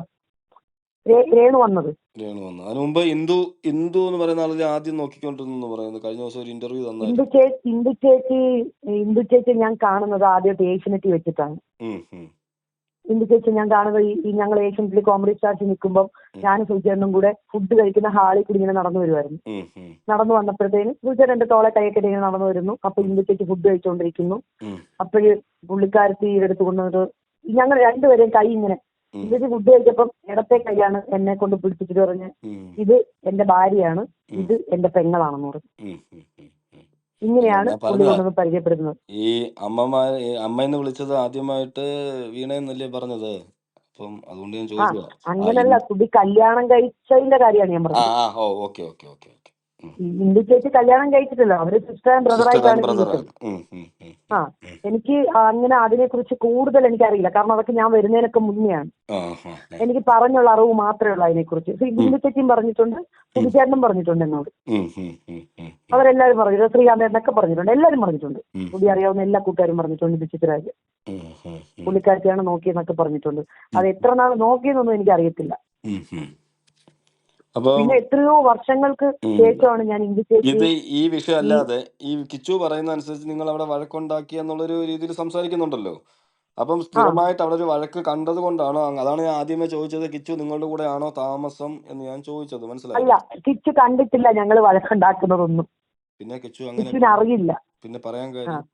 രേണു വന്നത്. രേണു വന്നു. അതിന് മുമ്പ് ഇന്ദു എന്ന് പറയുന്ന ആളിനെ ആദ്യം നോക്കിക്കൊണ്ടിരുന്നു പറയുന്നത്. കഴിഞ്ഞ ദിവസം ഒരു ഇന്റർവ്യൂ തന്നായിരുന്നു. ഇന്ദു ചേച്ചി ഞാൻ കാണുന്നത് ആദ്യമായിട്ട് ഏഷ്യനെറ്റി വെച്ചിട്ടാണ്. ഉം, ഉം, ഇന്ദു ചേച്ചി ഞാൻ കാണുന്നത് ഈ ഞങ്ങൾ ഏഷ്യനെറ്റിൽ കോമഡി സ്റ്റാർസിൽ നിൽക്കുമ്പോൾ ഞാനും സുചേട്ടനും കൂടെ ഫുഡ് കഴിക്കുന്ന ഹാളിൽ കൂടി ഇങ്ങനെ നടന്നു വരുമായിരുന്നു. ഉം, ഉം, നടന്നു വന്നപ്പോഴത്തേന് സുചേട്ടൻ എന്റെ തോളെ കൈയൊക്കെ ഇങ്ങനെ നടന്നു വരുന്നു. അപ്പൊ ഇന്ദു ചേച്ചി ഫുഡ് കഴിച്ചുകൊണ്ടിരിക്കുന്നു. ഉം, അപ്പോഴ് പുള്ളിക്കാരത്തി എടുത്തു കൊണ്ടുവന്നിട്ട് ഞങ്ങൾ രണ്ടുപേരെയും കൈ ഇങ്ങനെ, ഉം, ഇന്ദു ചേച്ചി ഫുഡ് കഴിച്ചപ്പം ഇടത്തെ കൈയാണ് എന്നെ കൊണ്ട് പിടിപ്പിച്ചിട്ട് പറഞ്ഞ്, ഉം, ഇത് എന്റെ ഭാര്യയാണ്, ഇത് എന്റെ പെങ്ങളാണെന്ന് പറഞ്ഞു. ഉം, ഉം, ഉം, ഉം. ഇങ്ങനെയാണ് ഞാൻ പുള്ളി പറഞ്ഞതാ, കൊണ്ടുവന്ന് പരിചയപ്പെടുന്നത്. ഈ അമ്മയെന്ന് വിളിച്ചത് ആദ്യമായിട്ട് വീണയെന്നല്ലേ പറഞ്ഞത്? അപ്പം അതുകൊണ്ട് ഞാൻ ചോദിച്ചതാ. അങ്ങനല്ല, സുധി കല്യാണം കഴിച്ചതിന്റെ കാര്യമാണ് ഞാൻ പറഞ്ഞത്. ഓ, okay, okay, okay, okay. Indu ചേച്ചി കല്യാണം കഴിച്ചിട്ടില്ല. അവര് സിസ്റ്റർ ആൻഡ് ബ്രദറായിട്ടാണ് ജീവിച്ചത്. എനിക്ക് അങ്ങനെ അതിനെ കുറിച്ച് കൂടുതൽ എനിക്കറിയില്ല. കാരണം അതൊക്കെ ഞാൻ വരുന്നതിനൊക്കെ മുന്നെയാണ്. എനിക്ക് പറഞ്ഞുള്ള അറിവ് മാത്രമേ ഉള്ളൂ അതിനെക്കുറിച്ച്. ഇന്ദു ചേച്ചിയും പറഞ്ഞിട്ടുണ്ട്, സുധിചേട്ടനും പറഞ്ഞിട്ടുണ്ട് എന്നോട്. അവരെല്ലാവരും പറഞ്ഞു, ശ്രീകാന്ത് എന്നൊക്കെ പറഞ്ഞിട്ടുണ്ട്, എല്ലാവരും പറഞ്ഞിട്ടുണ്ട്. സുധി അറിയാവുന്ന എല്ലാ കൂട്ടുകാരും പറഞ്ഞിട്ടുണ്ട്. വിചിത്രരാജ് പുള്ളിക്കാരത്തിയാണ് നോക്കിയെന്നൊക്കെ പറഞ്ഞിട്ടുണ്ട്. അത് എത്ര നാൾ നോക്കിയെന്നൊന്നും എനിക്ക് അറിയത്തില്ല. പിന്നെ എത്രയോ വർഷങ്ങൾക്ക് ശേഷമാണ് ഞാൻ ഇന്ദു ചേച്ചി ഇത് ഈ വിഷയം അല്ലാതെ ഈ കിച്ചു പറയുന്ന അനുസരിച്ച് നിങ്ങൾ അവിടെ വഴക്കുണ്ടാക്കി എന്നുള്ളൊരു രീതിയിൽ സംസാരിക്കുന്നുണ്ടല്ലോ. അപ്പം സ്ഥിരമായിട്ട് അവിടെ ഒരു വഴക്ക് കണ്ടത് കൊണ്ടാണോ? അതാണ് ഞാൻ ആദ്യമേ ചോദിച്ചത്. കിച്ചു നിങ്ങളുടെ കൂടെ ആണോ താമസം എന്ന് ഞാൻ ചോദിച്ചത്. മനസ്സിലായി? അല്ല, കിച്ചു കണ്ടിട്ടില്ല ഞങ്ങൾ വഴക്കുണ്ടാക്കുന്നതൊന്നും. പിന്നെ കിച്ചുവിന് അറിയില്ല. പിന്നെ പറയാൻ കാര്യം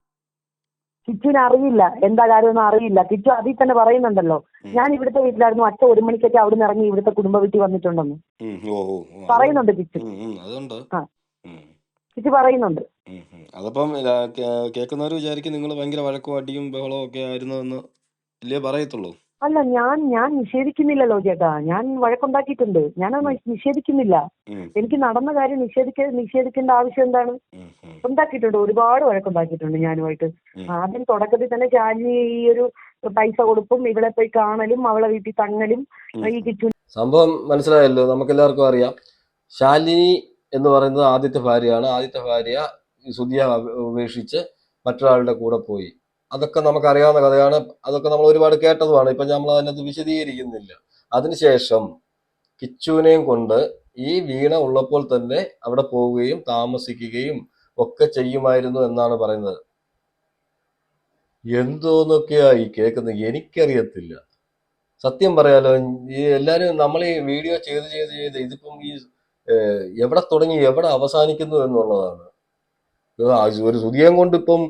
കിച്ചുവിന് അറിയില്ല, എന്താ കാര്യമൊന്നും അറിയില്ല. കിച്ചു അതിൽ തന്നെ പറയുന്നുണ്ടല്ലോ, ഞാൻ ഇവിടുത്തെ വീട്ടിലായിരുന്നു, അച്ഛൻ 1 മണിക്കൊക്കെ അവിടെ നിന്ന് ഇറങ്ങി ഇവിടുത്തെ കുടുംബ വീട്ടിൽ വന്നിട്ടുണ്ടെന്ന് പറയുന്നുണ്ട് കിച്ചു. കിച്ചു പറയുന്നുണ്ട്. അതപ്പം കേൾക്കുന്നവർ വിചാരിക്കും നിങ്ങൾ ഭയങ്കര വഴക്കും അടിയും ബഹളവും ഒക്കെ ആയിരുന്നു എന്ന് ഇല്ലേ പറയത്തുള്ളൂ. അല്ല, ഞാൻ നിഷേധിക്കുന്നില്ലല്ലോ ചേട്ടാ. ഞാൻ വഴക്കുണ്ടാക്കിയിട്ടുണ്ട്. ഞാനത് നിഷേധിക്കുന്നില്ല. ഉം, എനിക്ക് നടന്ന കാര്യം നിഷേധിക്കേണ്ട ആവശ്യം എന്താണ്? ഉം, ഉം, ഉണ്ടാക്കിയിട്ടുണ്ട്, ഒരുപാട് വഴക്കുണ്ടാക്കിയിട്ടുണ്ട് ഞാനുമായിട്ട്. ഉം, ആദ്യം തുടക്കത്തിൽ തന്നെ ശാലിനി ഈ ഒരു പൈസ കൊടുപ്പും ഇവിടെ പോയി കാണലും അവളെ വീട്ടിൽ തങ്ങലും ഉം, ഈ കിച്ചു സംഭവം മനസ്സിലായല്ലോ, നമുക്കെല്ലാവർക്കും അറിയാം. ശാലിനി എന്ന് പറയുന്നത് ആദ്യത്തെ ഭാര്യയാണ്. ആദ്യത്തെ ഭാര്യ സുധിയെ ഉപേക്ഷിച്ച് മറ്റൊരാളുടെ കൂടെ പോയി. അതൊക്കെ നമുക്കറിയാവുന്ന കഥയാണ്. അതൊക്കെ നമ്മൾ ഒരുപാട് കേട്ടതുമാണ്. ഇപ്പം നമ്മൾ അതിനകത്ത് വിശദീകരിക്കുന്നില്ല. അതിനുശേഷം കിച്ചുവിനെയും കൊണ്ട് ഈ വീണ ഉള്ളപ്പോൾ തന്നെ അവിടെ പോവുകയും താമസിക്കുകയും ഒക്കെ ചെയ്യുമായിരുന്നു എന്നാണ് പറയുന്നത്. എന്തോന്നൊക്കെയാ ഈ കേൾക്കുന്നത്, എനിക്കറിയത്തില്ല. സത്യം പറയാലോ, ഈ എല്ലാരും നമ്മൾ ഈ വീഡിയോ ചെയ്ത് ഇതിപ്പം ഈ എവിടെ തുടങ്ങി എവിടെ അവസാനിക്കുന്നു എന്നുള്ളതാണ്. ഒരു സുധിയം കൊണ്ട് ഇപ്പം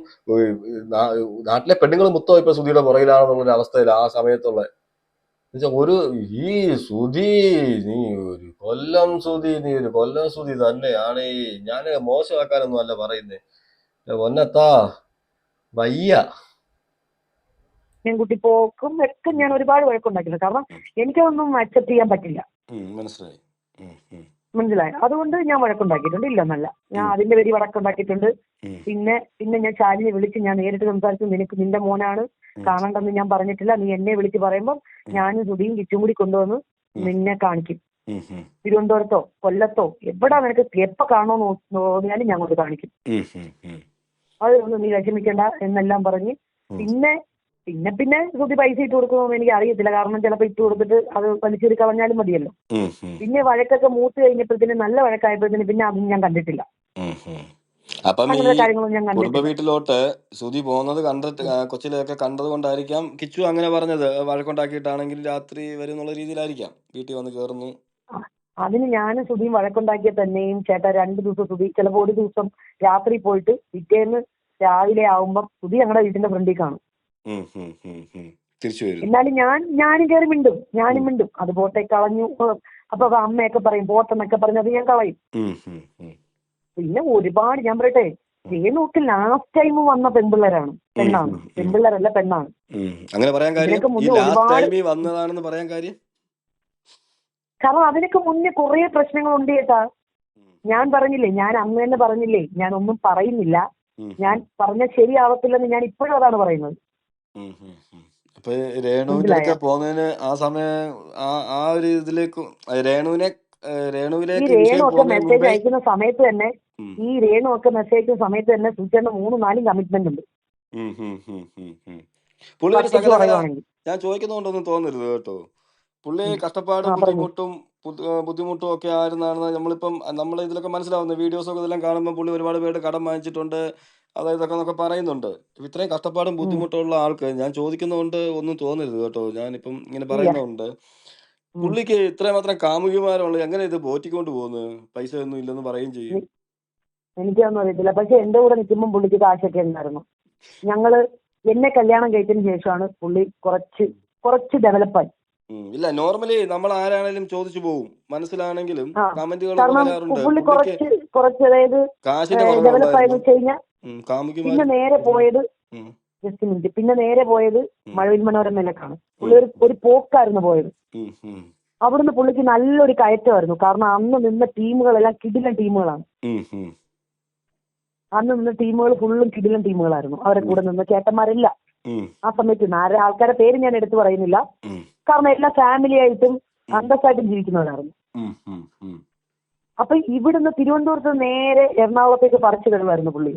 നാട്ടിലെ പെണ്ണുങ്ങൾ മൊത്തം ഇപ്പൊ സുധിയുടെ പുറകിലാണെന്നുള്ളൊരു അവസ്ഥയിൽ ആ സമയത്തുള്ള ഒരു ഈ സുധി, നീ ഒരു കൊല്ലം സുധി തന്നെയാണ്. ഈ ഞാൻ മോശമാക്കാനൊന്നും അല്ല പറയുന്നേ, പൊന്നത്താ വയ്യ. പെൺകുട്ടി പോക്കും ഒക്കെ ഞാൻ ഒരുപാട് വഴക്കുണ്ടാക്കിയിട്ടുണ്ട്. കാരണം എനിക്കതൊന്നും അക്സെപ്റ്റ് ചെയ്യാൻ പറ്റില്ല. മനസ്സിലായി. മനസ്സിലായോ? അതുകൊണ്ട് ഞാൻ വഴക്കുണ്ടാക്കിയിട്ടുണ്ട്, ഇല്ലെന്നല്ല. ഞാൻ അതിന്റെ പേര് വഴക്കുണ്ടാക്കിയിട്ടുണ്ട്. പിന്നെ ഞാൻ ശാലിനെ വിളിച്ച് ഞാൻ നേരിട്ട് സംസാരിച്ചു. നിന്റെ മോനാണ്, കാണണ്ടെന്ന് ഞാൻ പറഞ്ഞിട്ടില്ല. നീ എന്നെ വിളിച്ച് പറയുമ്പോൾ ഞാനും സുധിയും കിച്ചും കൂടി കൊണ്ടുവന്ന് നിന്നെ കാണിക്കും. തിരുവനന്തപുരത്തോ കൊല്ലത്തോ എവിടാ നിനക്ക് എപ്പോ കാണണമെന്ന് തോന്നിയാലും ഞാൻ കൊണ്ട് കാണിക്കും. അത് ഒന്നും നീ വിഷമിക്കണ്ട എന്നെല്ലാം പറഞ്ഞ് പിന്നെ സുധി പൈസ ഇട്ട് കൊടുക്കുമെന്ന് എനിക്ക് അറിയത്തില്ല. കാരണം ചിലപ്പോൾ ഇട്ട് കൊടുത്തിട്ട് അത് വലിച്ചെറി കളഞ്ഞാലും മതിയല്ലോ. പിന്നെ വഴക്കൊക്കെ മൂത്ത് കഴിഞ്ഞപ്പോഴത്തേന്, നല്ല വഴക്കായപ്പോഴത്തേന് പിന്നെ അതും ഞാൻ കണ്ടിട്ടില്ല. അപ്പം ഈ അങ്ങനത്തെ കാര്യങ്ങളൊന്നും ഞാൻ കുടുംബ കണ്ടിട്ടില്ല. വീട്ടിലോട്ട് സുധി പോകുന്നത് കണ്ടിട്ട് കൊച്ചിലെയൊക്കെ കണ്ടത് കൊണ്ടായിരിക്കാം കിച്ചു അങ്ങനെ പറഞ്ഞത്. വഴക്കുണ്ടാക്കിയിട്ടാണെങ്കിൽ രാത്രി വരും എന്നുള്ള രീതിയിലായിരിക്കാം വീട്ടിൽ വന്ന് കയറുന്നു. അതിന് ഞാനും സുധിയും വഴക്കുണ്ടാക്കിയ തന്നെയും ചേട്ടാ 2 ദിവസം സുധി ചിലപ്പോൾ ഒരു ദിവസം രാത്രി പോയിട്ട് പിറ്റേന്ന് രാവിലെ ആവുമ്പം സുധി ഞങ്ങളുടെ വീട്ടിന്റെ ഫ്രണ്ടിൽ കാണും. തിരിച്ചു വരും. എന്നാലും ഞാനും കയറി മിണ്ടും. അത് പോട്ടെ, കളഞ്ഞു. അപ്പൊ അമ്മയൊക്കെ പറയും പോട്ടെന്നൊക്കെ പറഞ്ഞ് അത് ഞാൻ കളയും. പിന്നെ ഒരുപാട് ഞാൻ പറയട്ടെ, രേണുക്ക് ലാസ്റ്റ് ടൈം വന്ന പെണ്ണാണ്. പെൺപിള്ളേരല്ല, പെണ്ണാണ്. അങ്ങനെ പറയാൻ കാര്യം ഇതിനൊക്കെ ഈ മുന്നേ ലാസ്റ്റ് ഒരുപാട്, ടൈമിൽ വന്നതാണെന്ന് പറയാൻ കാര്യം കാരണം അതിനൊക്കെ മുന്നേ കുറെ പ്രശ്നങ്ങളുണ്ട് ചേട്ടാ. ഞാൻ പറഞ്ഞില്ലേ, ഞാൻ അന്ന് തന്നെ പറഞ്ഞില്ലേ, ഞാൻ ഒന്നും പറയുന്നില്ല. ഞാൻ പറഞ്ഞ ശരിയാവത്തില്ലെന്ന് ഞാൻ ഇപ്പോഴും അതാണ് പറയുന്നത്. അപ്പൊ രേണുവിന്റെ അടുക്ക പോകുന്നതിന് ആ സമയം ആ ഒരു ഇതിലേക്ക് ഈ രേണുവിലേക്ക് രേണു വിഷയം ഒക്കെ പോകുന്നതിന് മെസ്സേജ് മുമ്പേ അയക്കുന്ന സമയത്ത് തന്നെ സൂചിയുടെ 3-4 കമ്മിറ്റ്മെന്റ് ഉണ്ട്. പുള്ളി ഒരു പച്ചയ്ക്ക് സകലകല പറയുവാണെങ്കിൽ. ഞാൻ ചോദിക്കുന്നതുകൊണ്ടൊന്നും തോന്നരുത് കേട്ടോ. പുള്ളി കഷ്ടപ്പാടും പറഞ്ഞു. ബുദ്ധിമുട്ടും ഒക്കെ ആയിരുന്നാണ് നമ്മൾ ഇതിലൊക്കെ മനസ്സിലാവുന്നത്. വീഡിയോസൊക്കെ ഇതെല്ലാം കാണുമ്പോൾ പുള്ളി ഒരുപാട് പേര് കടം വാങ്ങിച്ചിട്ടുണ്ട്, അതായത് ഇതൊക്കെ എന്നൊക്കെ പറയുന്നുണ്ട്. ഇത്രയും കഷ്ടപ്പാടും ബുദ്ധിമുട്ടുള്ള ആൾക്ക് ഞാൻ ചോദിക്കുന്നതുകൊണ്ട് ഒന്നും തോന്നരുത് കേട്ടോ. ഞാനിപ്പം ഇങ്ങനെ പറയുന്നതുകൊണ്ട് പുള്ളിക്ക് ഇത്രമാത്രം കാമുകിമാരുള്ളത് എങ്ങനെ ഇത് പോറ്റിക്കൊണ്ട് പോകുന്നത്? പൈസ ഒന്നും ഇല്ലെന്ന് പറയുകയും ചെയ്യും. എനിക്കൊന്നും അറിയത്തില്ല. പക്ഷെ എന്റെ കൂടെ നിൽക്കുമ്പോൾ പുള്ളിക്ക് കാശൊക്കെ ഉണ്ടായിരുന്നു. എന്നെ കല്യാണം കഴിച്ചതിന് ശേഷമാണ് പുള്ളി കുറച്ച് ഡെവലപ്പായി. ഇല്ല, നോർമലി നമ്മൾ ആരാണെങ്കിലും ചോദിച്ചു പോകും. മനസ്സിലാണെങ്കിലും കമന്റുകൾ കാരണം വരാറുണ്ട്. പുള്ളി കുറച്ച് അതായത് കാശിന്റെ ഡെവലപ്പായെന്ന് വെച്ച് കഴിഞ്ഞാൽ പിന്നെ നേരെ പോയത് ജസ്റ്റ് മിനിറ്റ് പിന്നെ നേരെ പോയത് മഴവിൽ മനോരമയിലേക്കാണ്. പുള്ളി ഒരു പോക്കായിരുന്നു പോയത്. അവിടുന്ന് പുള്ളിക്ക് നല്ലൊരു കയറ്റമായിരുന്നു. കാരണം അന്ന് നിന്ന ടീമുകളെല്ലാം കിടിലൻ ടീമുകളാണ്. അന്ന് നിന്ന ടീമുകൾ ഫുള്ളും കിടിലൻ ടീമുകളായിരുന്നു. അവരെ കൂടെ നിന്ന് ചേട്ടന്മാരെല്ലാം ആ സമയത്ത് ആൾക്കാരുടെ പേര് ഞാൻ എടുത്തു പറയുന്നില്ല. കാരണം എല്ലാ ഫാമിലി ആയിട്ടും അന്തസ്സായിട്ടും ജീവിക്കുന്നവരായിരുന്നു. അപ്പൊ ഇവിടുന്ന് തിരുവനന്തപുരത്ത് നേരെ എറണാകുളത്തേക്ക് പറിച്ചു കിടന്നായിരുന്നു പുള്ളി.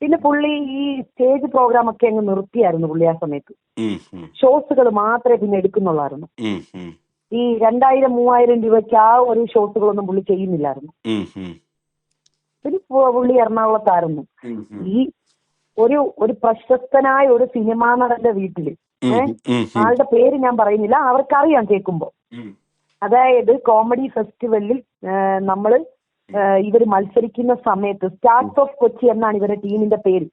പിന്നെ പുള്ളി ഈ സ്റ്റേജ് പ്രോഗ്രാം ഒക്കെ അങ്ങ് നിർത്തിയായിരുന്നു പുള്ളി ആ സമയത്ത്. ഷോസുകൾ മാത്രമേ പിന്നെ എടുക്കുന്നുള്ളായിരുന്നു. ഈ 2000-3000 രൂപയ്ക്ക് ആ ഒരു ഷോസുകളൊന്നും പുള്ളി ചെയ്യുന്നില്ലായിരുന്നു. പിന്നെ പുള്ളി എറണാകുളത്തായിരുന്നു. ഈ ഒരു പ്രശസ്തനായ ഒരു സിനിമാ നടന്റെ വീട്ടില്, ആളുടെ പേര് ഞാൻ പറയുന്നില്ല, അവർക്കറിയാം കേൾക്കുമ്പോ. അതായത് കോമഡി ഫെസ്റ്റിവലിൽ ഇവര് മത്സരിക്കുന്ന സമയത്ത് സ്റ്റാർസ് ഓഫ് കൊച്ചി എന്നാണ് ഇവരുടെ ടീമിന്റെ പേര്.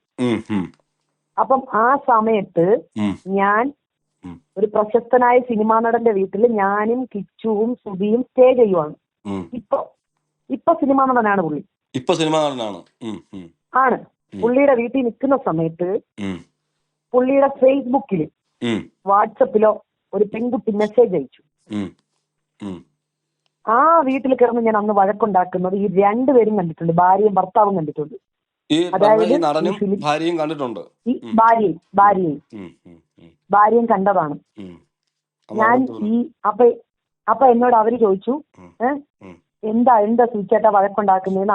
അപ്പം ആ സമയത്ത് ഞാൻ ഒരു പ്രശസ്തനായ സിനിമാ നടന്റെ വീട്ടിൽ ഞാനും കിച്ചുവും സുധിയും സ്റ്റേ ചെയ്യുവാണ്. ഇപ്പൊ സിനിമാ നടനാണ് പുള്ളി. ഇപ്പൊ സിനിമ നടനാണ്. ആണ്. പുള്ളിയുടെ വീട്ടിൽ നിൽക്കുന്ന സമയത്ത് ഉം, പുള്ളിയുടെ ഫേസ്ബുക്കിൽ ഉം, വാട്സപ്പിലോ ഒരു പെൺകുട്ടി മെസ്സേജ് അയച്ചു. ഉം, ഉം. ആ വീട്ടിൽ കിടന്ന് ഞാൻ അന്ന് വഴക്കുണ്ടാക്കുന്നത് ഈ രണ്ടുപേരും കണ്ടിട്ടുണ്ട്, ഭാര്യയും ഭർത്താവും കണ്ടിട്ടുണ്ട്. ഈ അതായത് നടനും ഭാര്യയും കണ്ടിട്ടുണ്ട്. ഈ ഭാര്യയും കണ്ടതാണ്. ഞാൻ ഈ അപ്പൊ എന്നോട് അവര് ചോദിച്ചു, എന്താ സുചേട്ട വഴക്കുണ്ടാക്കുന്നതെന്ന്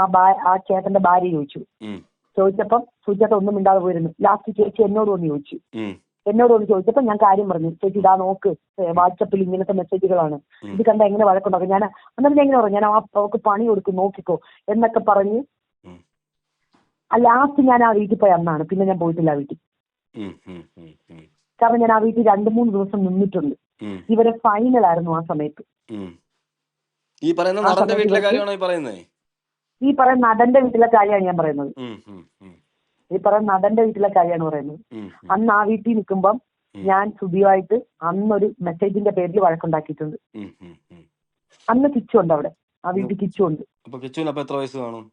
ആ ചേട്ടന്റെ ഭാര്യ ചോദിച്ചു. ചോദിച്ചപ്പം സുചേട്ട ഒന്നും മിണ്ടാതെ പോയിരുന്നു. ലാസ്റ്റ് ചേച്ചി എന്നോട് ഒന്ന് ചോദിച്ചു. ചോദിച്ചപ്പോ ഞാൻ കാര്യം പറഞ്ഞു. ചേച്ചി ഇതാ നോക്ക്, വാട്സപ്പിൽ ഇങ്ങനത്തെ മെസ്സേജുകളാണ്, ഇത് കണ്ട എങ്ങനെ വഴക്കുണ്ടാക്കും. ഞാൻ അന്നേരം എങ്ങനെ പറഞ്ഞു, ഞാൻ അവർക്ക് പണി കൊടുക്കും നോക്കിക്കോ എന്നൊക്കെ പറഞ്ഞ് ലാസ്റ്റ് ഞാൻ ആ വീട്ടിൽ പോയി അന്നാണ്. പിന്നെ ഞാൻ പോയിട്ടില്ല ആ വീട്ടിൽ. കാരണം ഞാൻ ആ വീട്ടിൽ 2-3 ദിവസം നിന്നിട്ടുണ്ട്. ഇവരെ ഫൈനലായിരുന്നു ആ സമയത്ത്. ഈ പറയുന്ന നടന്റെ വീട്ടിലെ കാര്യമാണ് ഈ പറയുന്നത്. ഈ പറയുന്ന നടന്റെ വീട്ടിലെ കാര്യമാണ് ഞാൻ പറയുന്നത്. ഈ പറയുന്ന നടന്റെ വീട്ടിലെ കാര്യമാണ് പറയുന്നത്. അന്ന് ആ വീട്ടിൽ നിൽക്കുമ്പം ഞാൻ സുധിയുമായിട്ട് അന്നൊരു മെസ്സേജിന്റെ പേരിൽ വഴക്കുണ്ടാക്കിയിട്ടുണ്ട്. അന്ന് കിച്ചു ഉണ്ട് അവിടെ, ആ വീട്ടിൽ കിച്ചു ഉണ്ട്. എത്ര വയസ്സ് കാണും?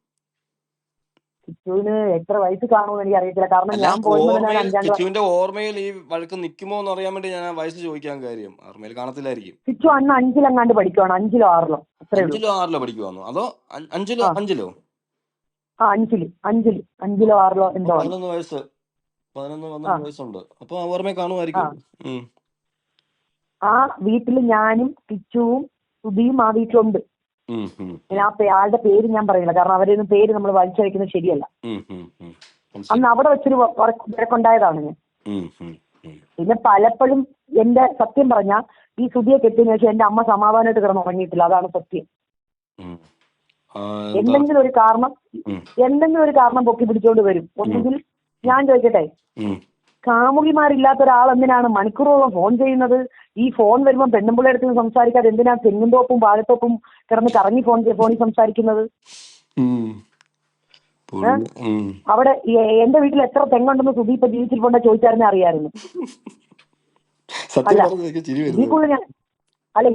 കിച്ചുവിന് എത്ര വയസ്സ് കാണുമെന്ന് എനിക്ക് അറിയത്തില്ല. കാരണം ഞാൻ കിച്ചുവിന്റെ ഓർമ്മയിൽ ഈ വഴക്ക് നിൽക്കുമോ എന്ന് അറിയാൻ വേണ്ടി ഞാൻ വയസ്സ് ചോദിക്കാൻ കാര്യം. ഓർമ്മയിൽ കാണത്തില്ലായിരിക്കും. കിച്ചു അന്ന് 5-ലെങ്ങാണ്ട് പഠിക്കുവാണ്, 5-ലോ 6-ലോ അത്രേ ഉള്ളൂ. 5-ലോ 6-ലോ പഠിക്കുവാന്നോ അതോ 5-ലോ? 5-ലോ 6-ലോ എന്തോ. 11 വയസ്സ് 11-12 വയസ്സുണ്ട്. അപ്പൊ ഓർമ്മ കാണുമായിരിക്കും. ആ വീട്ടില് ഞാനും കിച്ചുവും സുധിയും ആ വീട്ടിലുണ്ട്. ആളുടെ പേര് ഞാൻ പറയില്ല, കാരണം അവരൊന്നും പേര് നമ്മൾ വലിച്ചഴിക്കുന്നത് ശരിയല്ല. അന്ന് അവിടെ വെച്ചൊരു വഴക്കുണ്ടായതാണ് ഞാൻ. പിന്നെ പലപ്പോഴും എന്റെ സത്യം പറഞ്ഞ ഈ സുധിയെ കെട്ടിയതിനു ശേഷം എന്റെ അമ്മ സമാധാനമായിട്ട് കിടന്ന് ഉറങ്ങിയിട്ടില്ല. അതാണ് സത്യം. എന്തെങ്കിലും ഒരു കാരണം പൊക്കി പിടിച്ചോണ്ട് വരും. ഒന്നുകിൽ ഞാൻ ചോദിക്കട്ടെ, കാമുകിമാരില്ലാത്ത ഒരാൾ എന്തിനാണ് മണിക്കൂറോളം ഫോൺ ചെയ്യുന്നത്? ഈ ഫോൺ വരുമ്പോൾ പെണ്ണുമ്പിള്ളയുടെ അടുത്ത് സംസാരിക്കാതെ എന്തിനാ തെങ്ങുംതോപ്പും വാഴത്തോപ്പും കിടന്ന് കറങ്ങി ഫോണിൽ സംസാരിക്കുന്നത്? അവിടെ എന്റെ വീട്ടിൽ എത്ര തെങ്ങുണ്ടെന്ന് സുധി ഇപ്പൊ ജീവിച്ചിരിപ്പുണ്ടോ ചോദിച്ചായിരുന്നെ അറിയാമായിരുന്നു.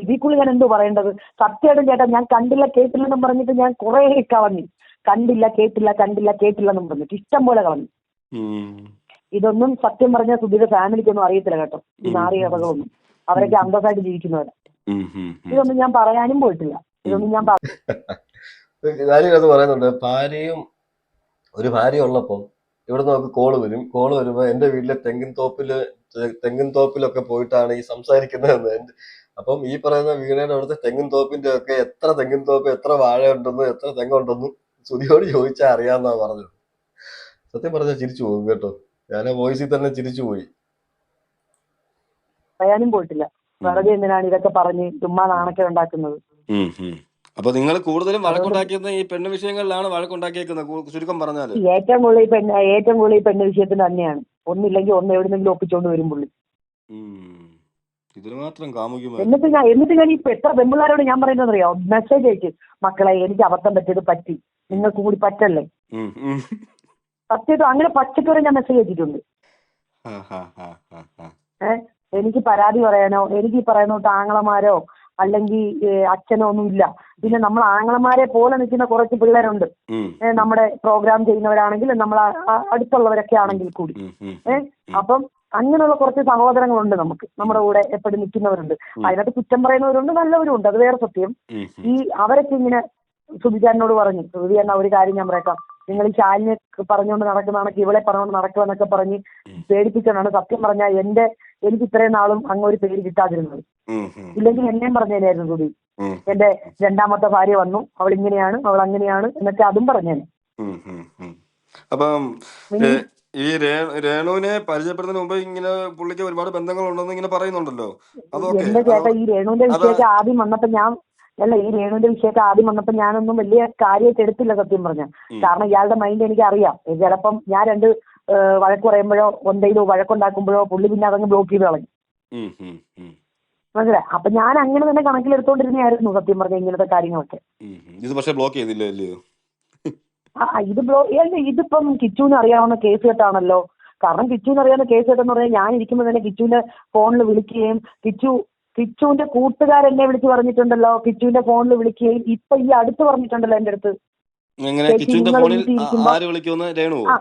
ഇതിക്കുള്ളിൽ ഞാൻ എന്തോ പറയേണ്ടത്? സത്യമായിട്ടും ചേട്ടാ, ഞാൻ കണ്ടില്ല കേട്ടില്ലെന്നും പറഞ്ഞിട്ട് ഞാൻ കുറെ കളഞ്ഞു. കണ്ടില്ല കേട്ടില്ലെന്നും പറഞ്ഞിട്ട് ഇഷ്ടം പോലെ കളഞ്ഞു. ഇതൊന്നും സത്യം പറഞ്ഞ സുധിയുടെ ഫാമിലിക്കൊന്നും അറിയത്തില്ല കേട്ടോ, ഈ നാറിയ കഥകളൊന്നും. അവരൊക്കെ അന്തസ്സായിട്ട് ജീവിക്കുന്നവരാ. ഇതൊന്നും ഞാൻ പറയാനും പോയിട്ടില്ല. ഇതൊന്നും ഞാൻ അത് പറയുന്നുണ്ട്. ഒരു ഭാര്യ ഉള്ളപ്പം ഇവിടെ നമുക്ക് കോള് വരുമ്പോ എന്റെ വീട്ടിലെ തെങ്ങിൻ തോപ്പിലൊക്കെ പോയിട്ടാണ് ഈ സംസാരിക്കുന്നത്. അപ്പം ഈ പറയുന്ന വീണയുടെ അവിടുത്തെ തെങ്ങിൻ തോപ്പിന്റെ ഒക്കെ എത്ര തെങ്ങിൻ തോപ്പ്, എത്ര വാഴ ഉണ്ടെന്നും എത്ര തെങ്ങുണ്ടെന്നും സുധിയോട് ചോദിച്ചാൽ അറിയാന്നാ പറഞ്ഞത്. സത്യം പറഞ്ഞാൽ ചിരിച്ചു പോകും കേട്ടോ. ഞാൻ വോയിസിൽ തന്നെ ചിരിച്ചു പോയി. പറയാനും പോയിട്ടില്ല. വെറുതെ എന്തിനാണ് ഇതൊക്കെ പറഞ്ഞ് ചുമ്മാ നാണക്കേട് ഉണ്ടാക്കുന്നത്? അപ്പൊ നിങ്ങൾ കൂടുതലും വഴക്കുണ്ടാക്കിയത് ഈ പെണ്ണ് വിഷയങ്ങളിലാണ് വഴക്കുണ്ടാക്കിയേക്കുന്നത്, ചുരുക്കം പറഞ്ഞാല്. ഏറ്റവും കൂടുതൽ ഈ പെണ്ണ് വിഷയത്തിന് തന്നെയാണ്. ഒന്നില്ലെങ്കിൽ ഒന്ന് എവിടെന്നെങ്കിലും ഒപ്പിച്ചോണ്ട് വരും പുള്ളി. ഇതിന് മാത്രം കാമുകിമാർ. എന്നിട്ട് ഞാൻ ഇപ്പൊ എത്ര പെൺപിള്ളാരോട് ഞാൻ പറയുന്നത് അറിയോ? മെസ്സേജ് അയച്ചു, മക്കളെ എനിക്ക് അബദ്ധം പറ്റി, നിങ്ങൾക്ക് കൂടി പറ്റല്ലേ. സത്യമായിട്ടും അങ്ങനെ പച്ചക്കറി ഞാൻ മെസ്സേജ് അയച്ചിട്ടുണ്ട്. എനിക്ക് പരാതി പറയാനോ, എനിക്ക് ഈ പറയുന്ന ആങ്ങളമാരോ അല്ലെങ്കിൽ അച്ഛനോ ഒന്നും ഇല്ല. പിന്നെ നമ്മൾ ആങ്ങളമാരെ പോലെ നിൽക്കുന്ന കുറച്ച് പിള്ളേരുണ്ട്, നമ്മുടെ പ്രോഗ്രാം ചെയ്യുന്നവരാണെങ്കിൽ, നമ്മൾ അടുത്തുള്ളവരൊക്കെ ആണെങ്കിൽ കൂടി. അപ്പം അങ്ങനെയുള്ള കുറച്ച് സഹോദരങ്ങളുണ്ട് നമുക്ക്, നമ്മുടെ കൂടെ എപ്പോഴും നിൽക്കുന്നവരുണ്ട്. അതിനകത്ത് കുറ്റം പറയുന്നവരുണ്ട്, നല്ലവരും ഉണ്ട്, അത് വേറെ സത്യം. ഈ അവരൊക്കെ ഇങ്ങനെ സുധിചാരനോട് പറഞ്ഞു, സുധിചാരൻ ഒരു കാര്യം ഞാൻ പറയാം, നിങ്ങൾ ഈ ശാലിനെ പറഞ്ഞുകൊണ്ട് നടക്കുന്നതാണെങ്കിൽ ഇവളെ പറഞ്ഞുകൊണ്ട് നടക്കുമെന്നൊക്കെ പറഞ്ഞ് പേടിപ്പിച്ചാണ്. സത്യം പറഞ്ഞാൽ എനിക്ക് ഇത്രയും നാളും അങ്ങ് ഒരു പേര് കിട്ടാതിരുന്നത്. ഇല്ലെങ്കിൽ എന്നെയും പറഞ്ഞേനായിരുന്നു സുധി, എന്റെ 2ാമത്തെ ഭാര്യ വന്നു, അവൾ ഇങ്ങനെയാണ്, അവൾ അങ്ങനെയാണ് എന്നൊക്കെ അതും പറഞ്ഞേനെ. അപ്പം ഈ രേണുവിനെ പരിചയപ്പെടുന്നതിന് മുമ്പ് ഇങ്ങനെ പുള്ളിക്ക് ഒരുപാട് ബന്ധങ്ങൾ ഉണ്ടെന്ന് ഇങ്ങനെ പറയുന്നുണ്ടല്ലോ. എന്റെ ചേട്ടാ, ഈ രേണുവിന്റെ വിഷയമൊക്കെ ആദ്യം വന്നപ്പോ ഞാനൊന്നും വലിയ കാര്യമായിട്ട് എടുത്തില്ല സത്യം പറഞ്ഞ. കാരണം ഇയാളുടെ മൈൻഡ് എനിക്ക് അറിയാം. ചിലപ്പം ഞാൻ 2 വഴക്ക് പറയുമ്പോഴോ എന്തെങ്കിലും വഴക്കുണ്ടാക്കുമ്പോഴോ പുള്ളി പിന്നെ അതങ്ങ് ബ്ലോക്ക് ചെയ്ത് കളഞ്ഞു. മനസ്സിലായി? അപ്പൊ ഞാൻ അങ്ങനെ തന്നെ കണക്കിലെടുത്തോണ്ടിരുന്നായിരുന്നു സത്യം പറഞ്ഞ ഇങ്ങനത്തെ കാര്യങ്ങളൊക്കെ. ഇതിപ്പം കിച്ചുവിന് അറിയാവുന്ന കേസ് കെട്ടാണല്ലോ. കാരണം കിച്ചുവിന് അറിയാവുന്ന കേസ് കെട്ടെന്ന് പറഞ്ഞാൽ ഞാൻ ഇരിക്കുമ്പോൾ തന്നെ കിച്ചുവിന്റെ ഫോണിൽ വിളിക്കുകയും കിച്ചുവിന്റെ കൂട്ടുകാരെന്നെ വിളിച്ച് പറഞ്ഞിട്ടുണ്ടല്ലോ, കിച്ചുവിന്റെ ഫോണിൽ വിളിക്കുകയും ഇപ്പൊ ഈ അടുത്ത് പറഞ്ഞിട്ടുണ്ടല്ലോ എന്റെ അടുത്ത്. എങ്ങനെ ചേച്ചി കിച്ചുവിന്റെ നിങ്ങൾ ഫോണിൽ വീട്ടിൽ ഇരിക്കുമ്പോ ആര് വിളിക്കുമെന്ന്? രേണുവോ? ആ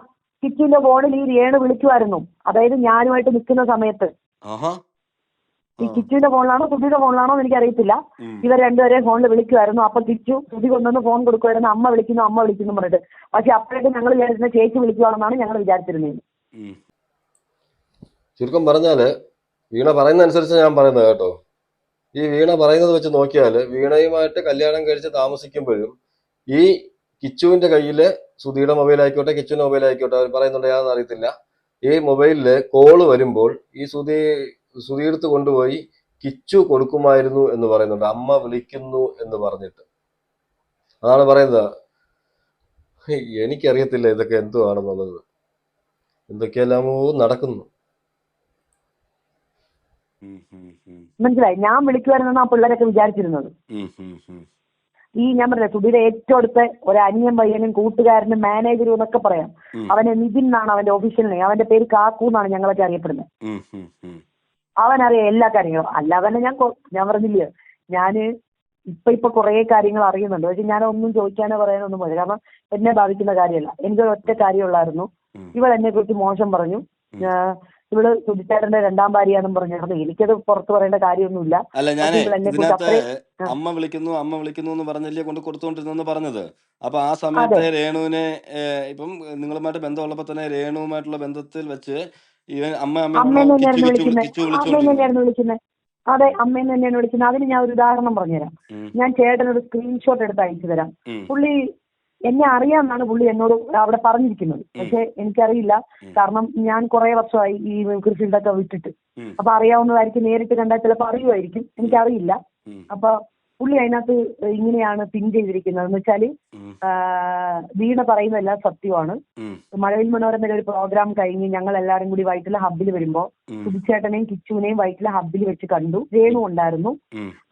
കിച്ചുവിന്റെ ഫോണിൽ ഈ രേണു വിളിക്കുമായിരുന്നു. അതായത് ഞാനുമായിട്ട് നിൽക്കുന്ന സമയത്ത്. ആഹാ. ഈ കിച്ചുവിന്റെ ഫോണിലാണോ സുധിയുടെ ഫോണിലാണോ എന്ന് എനിക്കറിയത്തില്ല. ഇവർ രണ്ടുപേരെയും ഫോണിൽ വിളിക്കുമായിരുന്നു. അപ്പൊ കിച്ചു സുധി കൊണ്ടുവന്ന് ഫോൺ കൊടുക്കുമായിരുന്നു, അമ്മ വിളിക്കുന്നു പറഞ്ഞിട്ട്. പക്ഷെ അപ്പോഴേക്കും ഞങ്ങൾ വിചാരിച്ചിരുന്ന ചേച്ചി വിളിക്കുവാണെന്നാണ് ഞങ്ങൾ വിചാരിച്ചിരുന്നത്. ചുരുക്കം പറഞ്ഞാല് വീണ പറയുന്ന അനുസരിച്ച് ഞാൻ പറയുന്നത് കേട്ടോ. ഈ വീണ പറയുന്നത് വെച്ച് നോക്കിയാല് വീണയുമായിട്ട് കല്യാണം കഴിച്ച് താമസിക്കുമ്പോഴും ഈ കിച്ചുവിന്റെ കയ്യില് സുധിയുടെ മൊബൈൽ ആയിക്കോട്ടെ കിച്ചുവിന്റെ മൊബൈൽ ആയിക്കോട്ടെ, അവർ പറയുന്നുണ്ട് യാതൊന്നും അറിയത്തില്ല, ഈ മൊബൈലില് കോള് വരുമ്പോൾ ഈ സുധിയെടുത്ത് കൊണ്ടുപോയി കിച്ചു കൊടുക്കുമായിരുന്നു എന്ന് പറയുന്നുണ്ട്, അമ്മ വിളിക്കുന്നു എന്ന് പറഞ്ഞിട്ട്. അതാണ് പറയുന്നത്. എനിക്കറിയത്തില്ല ഇതൊക്കെ എന്തുവാണെന്നുള്ളത്, എന്തൊക്കെയെല്ലാമോ നടക്കുന്നു. മനസ്സിലായി? ഞാൻ വിളിക്കുമായിരുന്നാണ് ആ പിള്ളേരൊക്കെ വിചാരിച്ചിരുന്നത്. ഈ ഞാൻ പറഞ്ഞ സുധിയുടെ ഏറ്റവും അടുത്ത ഒരു അനിയൻ പയ്യനും കൂട്ടുകാരനും മാനേജറും എന്നൊക്കെ പറയാം. അവനെ നിതിൻ എന്നാണ് അവന്റെ ഒഫീഷ്യൽ നെയിം. അവന്റെ പേര് കാക്കു എന്നാണ് ഞങ്ങളൊക്കെ അറിയപ്പെടുന്നത്. അവനറിയാം എല്ലാ കാര്യങ്ങളും. അല്ലാതെ ഞാൻ പറഞ്ഞില്ലേ, ഞാന് ഇപ്പൊ കുറെ കാര്യങ്ങൾ അറിയുന്നുണ്ട്. പക്ഷെ ഞാനൊന്നും ചോദിക്കാനോ പറയാനൊന്നും പോയില്ല. കാരണം എന്നെ ബാധിക്കുന്ന കാര്യമല്ല. എനിക്കൊരു ഒറ്റ കാര്യമുള്ളായിരുന്നു. ഇവൾ എന്നെ കുറിച്ച് മോശം പറഞ്ഞു. ഇവള് സുധിച്ചേട്ടന്റെ രണ്ടാം ഭാര്യയാണെന്നും പറഞ്ഞിരുന്നു. എനിക്കത് പുറത്ത് പറയേണ്ട കാര്യമൊന്നുമില്ല. അല്ല, ഞാനേ ഇതിനകത്ത് അമ്മ വിളിക്കുന്നു എന്ന് പറഞ്ഞല്ലേ കൊണ്ട് കൊടുത്തോണ്ടിരുന്നെന്ന് പറഞ്ഞത്. അപ്പൊ ആ സമയത്ത് രേണുവിനെ ഇപ്പം നിങ്ങളുമായിട്ട് ബന്ധമുള്ളപ്പോ തന്നെ രേണുവുമായിട്ടുള്ള ബന്ധത്തിൽ വെച്ച് അമ്മേന്ന് തന്നെയായിരുന്നു വിളിക്കുന്നത്. അതെ, അമ്മേന്ന് തന്നെയാണ് വിളിക്കുന്നത്. അതിന് ഞാൻ ഒരു ഉദാഹരണം പറഞ്ഞുതരാം. ഞാൻ ചേട്ടനൊരു സ്ക്രീൻഷോട്ട് എടുത്ത് അയച്ചു തരാം. പുള്ളി എന്നെ അറിയാമെന്നാണ് പുള്ളി എന്നോട് അവിടെ പറഞ്ഞിരിക്കുന്നത്. പക്ഷെ എനിക്കറിയില്ല. കാരണം ഞാൻ കുറെ വർഷമായി ഈ ഫീൽഡൊക്കെ വിട്ടിട്ട്. അപ്പൊ അറിയാവുന്നതായിരിക്കും. നേരിട്ട് കണ്ടാൽ ചിലപ്പോൾ അറിയുമായിരിക്കും, എനിക്കറിയില്ല. അപ്പൊ പുള്ളി അതിനകത്ത് ഇങ്ങനെയാണ് പിൻ ചെയ്തിരിക്കുന്നത് എന്ന് വെച്ചാല്, വീണ പറയുന്നതെല്ലാം സത്യമാണ്. മഴവിൽ മനോരമയിലെ ഒരു പ്രോഗ്രാം കഴിഞ്ഞ് ഞങ്ങൾ എല്ലാവരും കൂടി വൈറ്റില ഹബ്ബിൽ വരുമ്പോ സുധിച്ചേട്ടനെയും കിച്ചുവിനെയും വൈറ്റില ഹബ്ബിൽ വെച്ച് കണ്ടു. രേണു ഉണ്ടായിരുന്നു.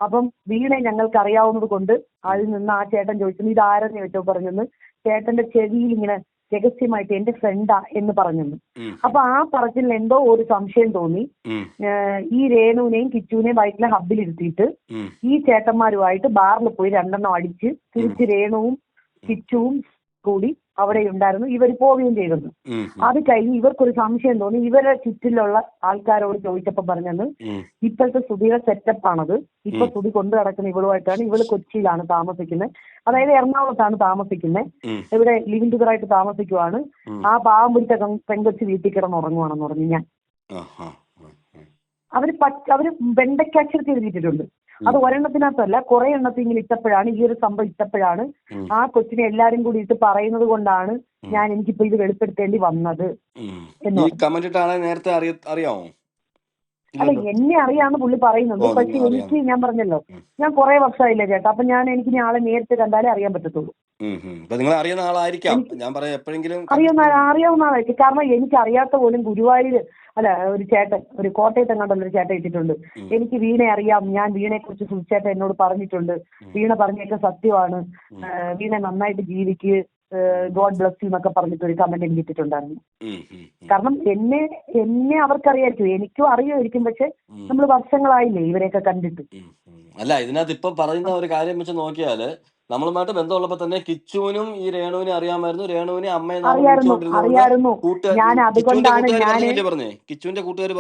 അപ്പം വീണെ ഞങ്ങൾക്ക് അറിയാവുന്നത് കൊണ്ട് അതിൽ നിന്ന് ആ ചേട്ടൻ ചോദിച്ചു, ഇത് ആരെന്ന് ചോദിച്ചോ പറഞ്ഞെന്ന്. ചേട്ടന്റെ ചെവിയിൽ ഇങ്ങനെ രഹസ്യമായിട്ട് എന്റെ ഫ്രണ്ടാ എന്ന് പറഞ്ഞെന്ന്. അപ്പൊ ആ പറച്ചിൽ എന്തോ ഒരു സംശയം തോന്നി. ഈ രേണുവിനെയും കിച്ചുവിനെയും വൈറ്റില ഹബ്ബിൽ ഇരുത്തിയിട്ട് ഈ ചേട്ടന്മാരുമായിട്ട് ബാറിൽ പോയി 2 എണ്ണം അടിച്ച് തിരിച്ച് രേണുവും കിച്ചുവും കൂടി അവിടെ ഉണ്ടായിരുന്നു. ഇവർ പോവുകയും ചെയ്തിരുന്നു. അത് കഴിഞ്ഞ് ഇവർക്കൊരു സംശയം തോന്നി. ഇവരെ ചുറ്റിലുള്ള ആൾക്കാരോട് ചോദിച്ചപ്പോ പറഞ്ഞെന്ന്, ഇപ്പോഴത്തെ സുധിയുടെ സെറ്റപ്പാണത്. ഇപ്പൊ സുധി കൊണ്ടു നടക്കുന്ന ഇവളുമായിട്ടാണ്. ഇവള് കൊച്ചിയിലാണ് താമസിക്കുന്നത്. അതായത് എറണാകുളത്താണ് താമസിക്കുന്നത്. ഇവിടെ ലിവിംഗ് ടുഗറായിട്ട് താമസിക്കുവാണ്. ആ പാവം പിടിച്ച പെങ്കൊച്ച് വീട്ടിൽ കിടന്ന് ഉറങ്ങുവാണെന്ന് പറഞ്ഞു. ഞാൻ അവര് വെണ്ടയ്ക്കാക്ഷരത്തിൽ എഴുതിയിട്ടുണ്ട്. അത് ഒരെണ്ണത്തിനകത്തല്ല, കുറെ എണ്ണത്തിൽ ഇങ്ങനെ ഇട്ടപ്പോഴാണ്, ഈ ഒരു സംഭവം ഇട്ടപ്പോഴാണ് ആ കൊച്ചിനെ എല്ലാരും കൂടി ഇട്ട് പറയുന്നത് കൊണ്ടാണ് ഞാൻ എനിക്കിപ്പോ ഇത് വെളിപ്പെടുത്തേണ്ടി വന്നത് നേരത്തെ അറിയാമോ? അല്ല, എന്നെ അറിയാന്ന് പുള്ളി പറയുന്നുണ്ട്. പക്ഷെ എനിക്ക് ഞാൻ പറഞ്ഞല്ലോ, ഞാൻ കുറെ വർഷമായില്ലേ ചേട്ടാ. അപ്പൊ എനിക്ക് ഇനി ആളെ നേരിട്ട് കണ്ടാലേ അറിയാൻ പറ്റത്തുള്ളൂ. അറിയുന്ന ആളായിരിക്കും. അറിയാവുന്ന ആളായിരിക്കും. കാരണം എനിക്ക് അറിയാത്ത പോലും ഗുരുവായൂർ ഒരു ചേട്ടൻ, ഒരു കോട്ടയത്ത് കണ്ടുള്ള ഒരു ചേട്ടൻ ഇട്ടിട്ടുണ്ട്, എനിക്ക് വീണയെ അറിയാം, ഞാൻ വീണയെ കുറിച്ച് സുധിച്ചേട്ടൻ എന്നോട് പറഞ്ഞിട്ടുണ്ട്, വീണ പറഞ്ഞൊക്കെ സത്യമാണ്, വീണ നന്നായിട്ട് ജീവിക്ക്, ഗോഡ് ബ്ലസ് യു എന്നൊക്കെ പറഞ്ഞിട്ട് ഒരു കമന്റ് എനിക്ക് ഇട്ടിട്ടുണ്ടായിരുന്നു. കാരണം എന്നെ അവർക്കറിയായിരിക്കും, എനിക്കും അറിയുമായിരിക്കും. പക്ഷെ നമ്മൾ വർഷങ്ങളായില്ലേ ഇവരെയൊക്കെ കണ്ടിട്ട്. അല്ല, ഇതിനകത്ത് ഇപ്പൊ പറയുന്ന ഒരു കാര്യം വെച്ച് നോക്കിയാല്, നമ്മളുമായിട്ട് ബന്ധമുള്ളപ്പോ തന്നെ കിച്ചുവിനും ഈ രേണുവിനെ അറിയാമായിരുന്നു. രേണുവിനെ അറിയായിരുന്നു. ഞാൻ അതുകൊണ്ടാണ് കിച്ചുവിന്റെ കൂട്ടുകാർ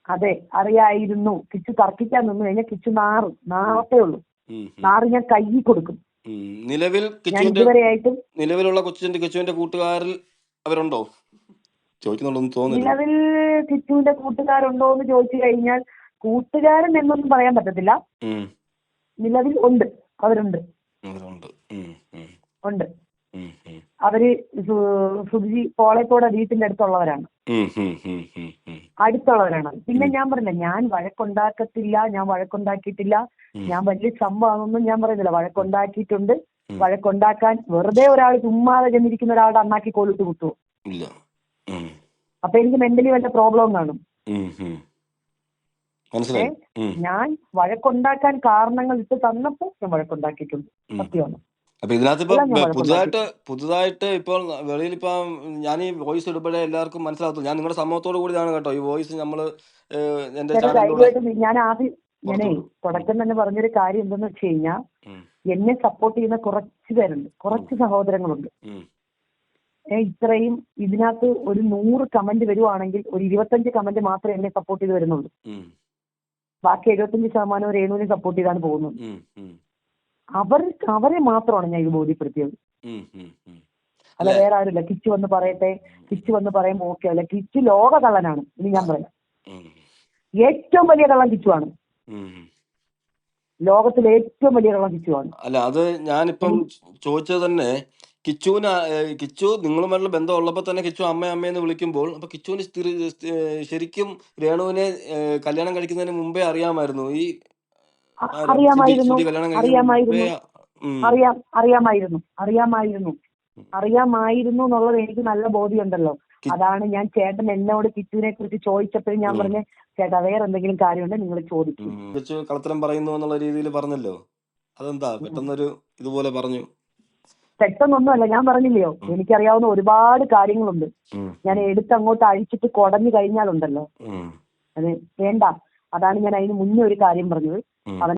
അതെ അറിയായിരുന്നു. കിച്ചു തർക്കിക്കാൻ നിന്ന് കഴിഞ്ഞാൽ കിച്ചു നാറത്തേ ഉള്ളൂ. നാറ് ഞാൻ കയ്യിൽ കൊടുക്കും. നിലവിലുള്ള കിച്ചുവിന്റെ കൂട്ടുകാരിൽ അവരുണ്ടോ ചോദിക്കുന്നുണ്ടോന്ന് തോന്നുന്നു. നിലവിൽ കിച്ചുവിന്റെ കൂട്ടുകാരുണ്ടോ എന്ന് ചോദിച്ചു കഴിഞ്ഞാൽ കൂട്ടുകാരൻ എന്നൊന്നും പറയാൻ പറ്റത്തില്ല. നിലവിൽ അവരുണ്ട്. അവര് സുധി പോളയത്തോടെ വീട്ടിന്റെ അടുത്തുള്ളവരാണ്. പിന്നെ ഞാൻ പറഞ്ഞില്ല, ഞാൻ വഴക്കുണ്ടാക്കത്തില്ല, ഞാൻ വഴക്കുണ്ടാക്കിയിട്ടില്ല, ഞാൻ വലിയ സംഭവമൊന്നും ഞാൻ പറയുന്നില്ല. വഴക്കുണ്ടാക്കിയിട്ടുണ്ട്. വഴക്കുണ്ടാക്കാൻ വെറുതെ ഒരാൾ ചുമ്മാതെ ചെന്നിരിക്കുന്ന ഒരാളുടെ അണ്ണാക്കി കോലിട്ട് കുത്തുവോ? അപ്പൊ എനിക്ക് മെന്റലി വല്ല പ്രോബ്ലം കാണും. ഞാൻ വഴക്കുണ്ടാക്കാൻ കാരണങ്ങൾ ഇട്ട് തന്നപ്പോ ഞാൻ വഴക്കുണ്ടാക്കിയിട്ടുണ്ട്, സത്യമാണ്. അപ്പൊ ഇതിനകത്ത് പുതുതായിട്ട് ഇപ്പോൾ വെളിയിൽ ഇപ്പൊ ഞാൻ ഈ വോയിസ് ഇടുമ്പോഴേ എല്ലാവർക്കും മനസ്സിലാകത്തുള്ളൂ. ഞാൻ നിങ്ങളുടെ സമ്മതത്തോടു കൂടിയാണ് കേട്ടോ ഈ വോയിസ് നമ്മള് എന്റെ ഞാനേ തുടക്കം തന്നെ പറഞ്ഞൊരു കാര്യം എന്തെന്ന് വെച്ച് കഴിഞ്ഞാൽ, എന്നെ സപ്പോർട്ട് ചെയ്യുന്ന കുറച്ച് പേരുണ്ട്, കുറച്ച് സഹോദരങ്ങളുണ്ട്. ഇത്രയും ഇതിനകത്ത് ഒരു 100 കമന്റ് വരുവാണെങ്കിൽ ഒരു 25 കമന്റ് മാത്രമേ എന്നെ സപ്പോർട്ട് ചെയ്ത് വരുന്നുള്ളൂ. ബാക്കി 75% രേണുവിനെ സപ്പോർട്ട് ചെയ്താണ് പോകുന്നത്. അവരെ മാത്രമാണ് ഞാൻ ഇത് ബോധ്യപ്പെടുത്തിയത്. അല്ല വേറെ ആരുമില്ല. കിച്ചു വന്ന് പറയട്ടെ, കിച്ചു വന്ന് പറയുമ്പോൾ ഓക്കെ അല്ല. കിച്ചു ലോക കള്ളനാണ്. ഇനി ഞാൻ പറയാം, ഏറ്റവും വലിയ കള്ളൻ കിച്ചുവാണ്. ലോകത്തിലെ ഏറ്റവും വലിയ കള്ളൻ കിച്ചുവാണ്. അല്ല അത് ഞാനിപ്പം ചോദിച്ചത് തന്നെ, കിച്ചു നിങ്ങളുമായിട്ടുള്ള ബന്ധം ഉള്ളപ്പോൾ തന്നെ കിച്ചു അമ്മയെന്ന് വിളിക്കുമ്പോൾ അപ്പൊ കിച്ചുവിന് ശരിക്കും രേണുവിനെ കല്യാണം കഴിക്കുന്നതിന് മുമ്പേ അറിയാമായിരുന്നു. ഈ അറിയാമായിരുന്നു കല്യാണം അറിയാമായിരുന്നു എന്നുള്ളത് എനിക്ക് നല്ല ബോധ്യമുണ്ടല്ലോ. അതാണ് ഞാൻ ചേട്ടൻ എന്നോട് കിച്ചുവിനെ കുറിച്ച് ചോദിച്ചപ്പോഴും ഞാൻ പറഞ്ഞ ചേട്ടാ വേറെ എന്തെങ്കിലും കാര്യമുണ്ട് നിങ്ങൾ ചോദിക്കും. കിച്ചു കളത്തരം പറയുന്നു എന്നുള്ള രീതിയിൽ പറഞ്ഞല്ലോ, അതെന്താ പെട്ടെന്നൊരു ഇതുപോലെ പറഞ്ഞു? പെട്ടെന്നൊന്നുമല്ല, ഞാൻ പറഞ്ഞില്ലയോ എനിക്കറിയാവുന്ന ഒരുപാട് കാര്യങ്ങളുണ്ട്. ഞാൻ എടുത്തങ്ങോട്ട് അഴിച്ചിട്ട് കുടഞ്ഞു കഴിഞ്ഞാലുണ്ടല്ലോ അത് വേണ്ട. അതാണ് ഞാൻ അതിന് മുന്നേ ഒരു കാര്യം പറഞ്ഞത്. അവൻ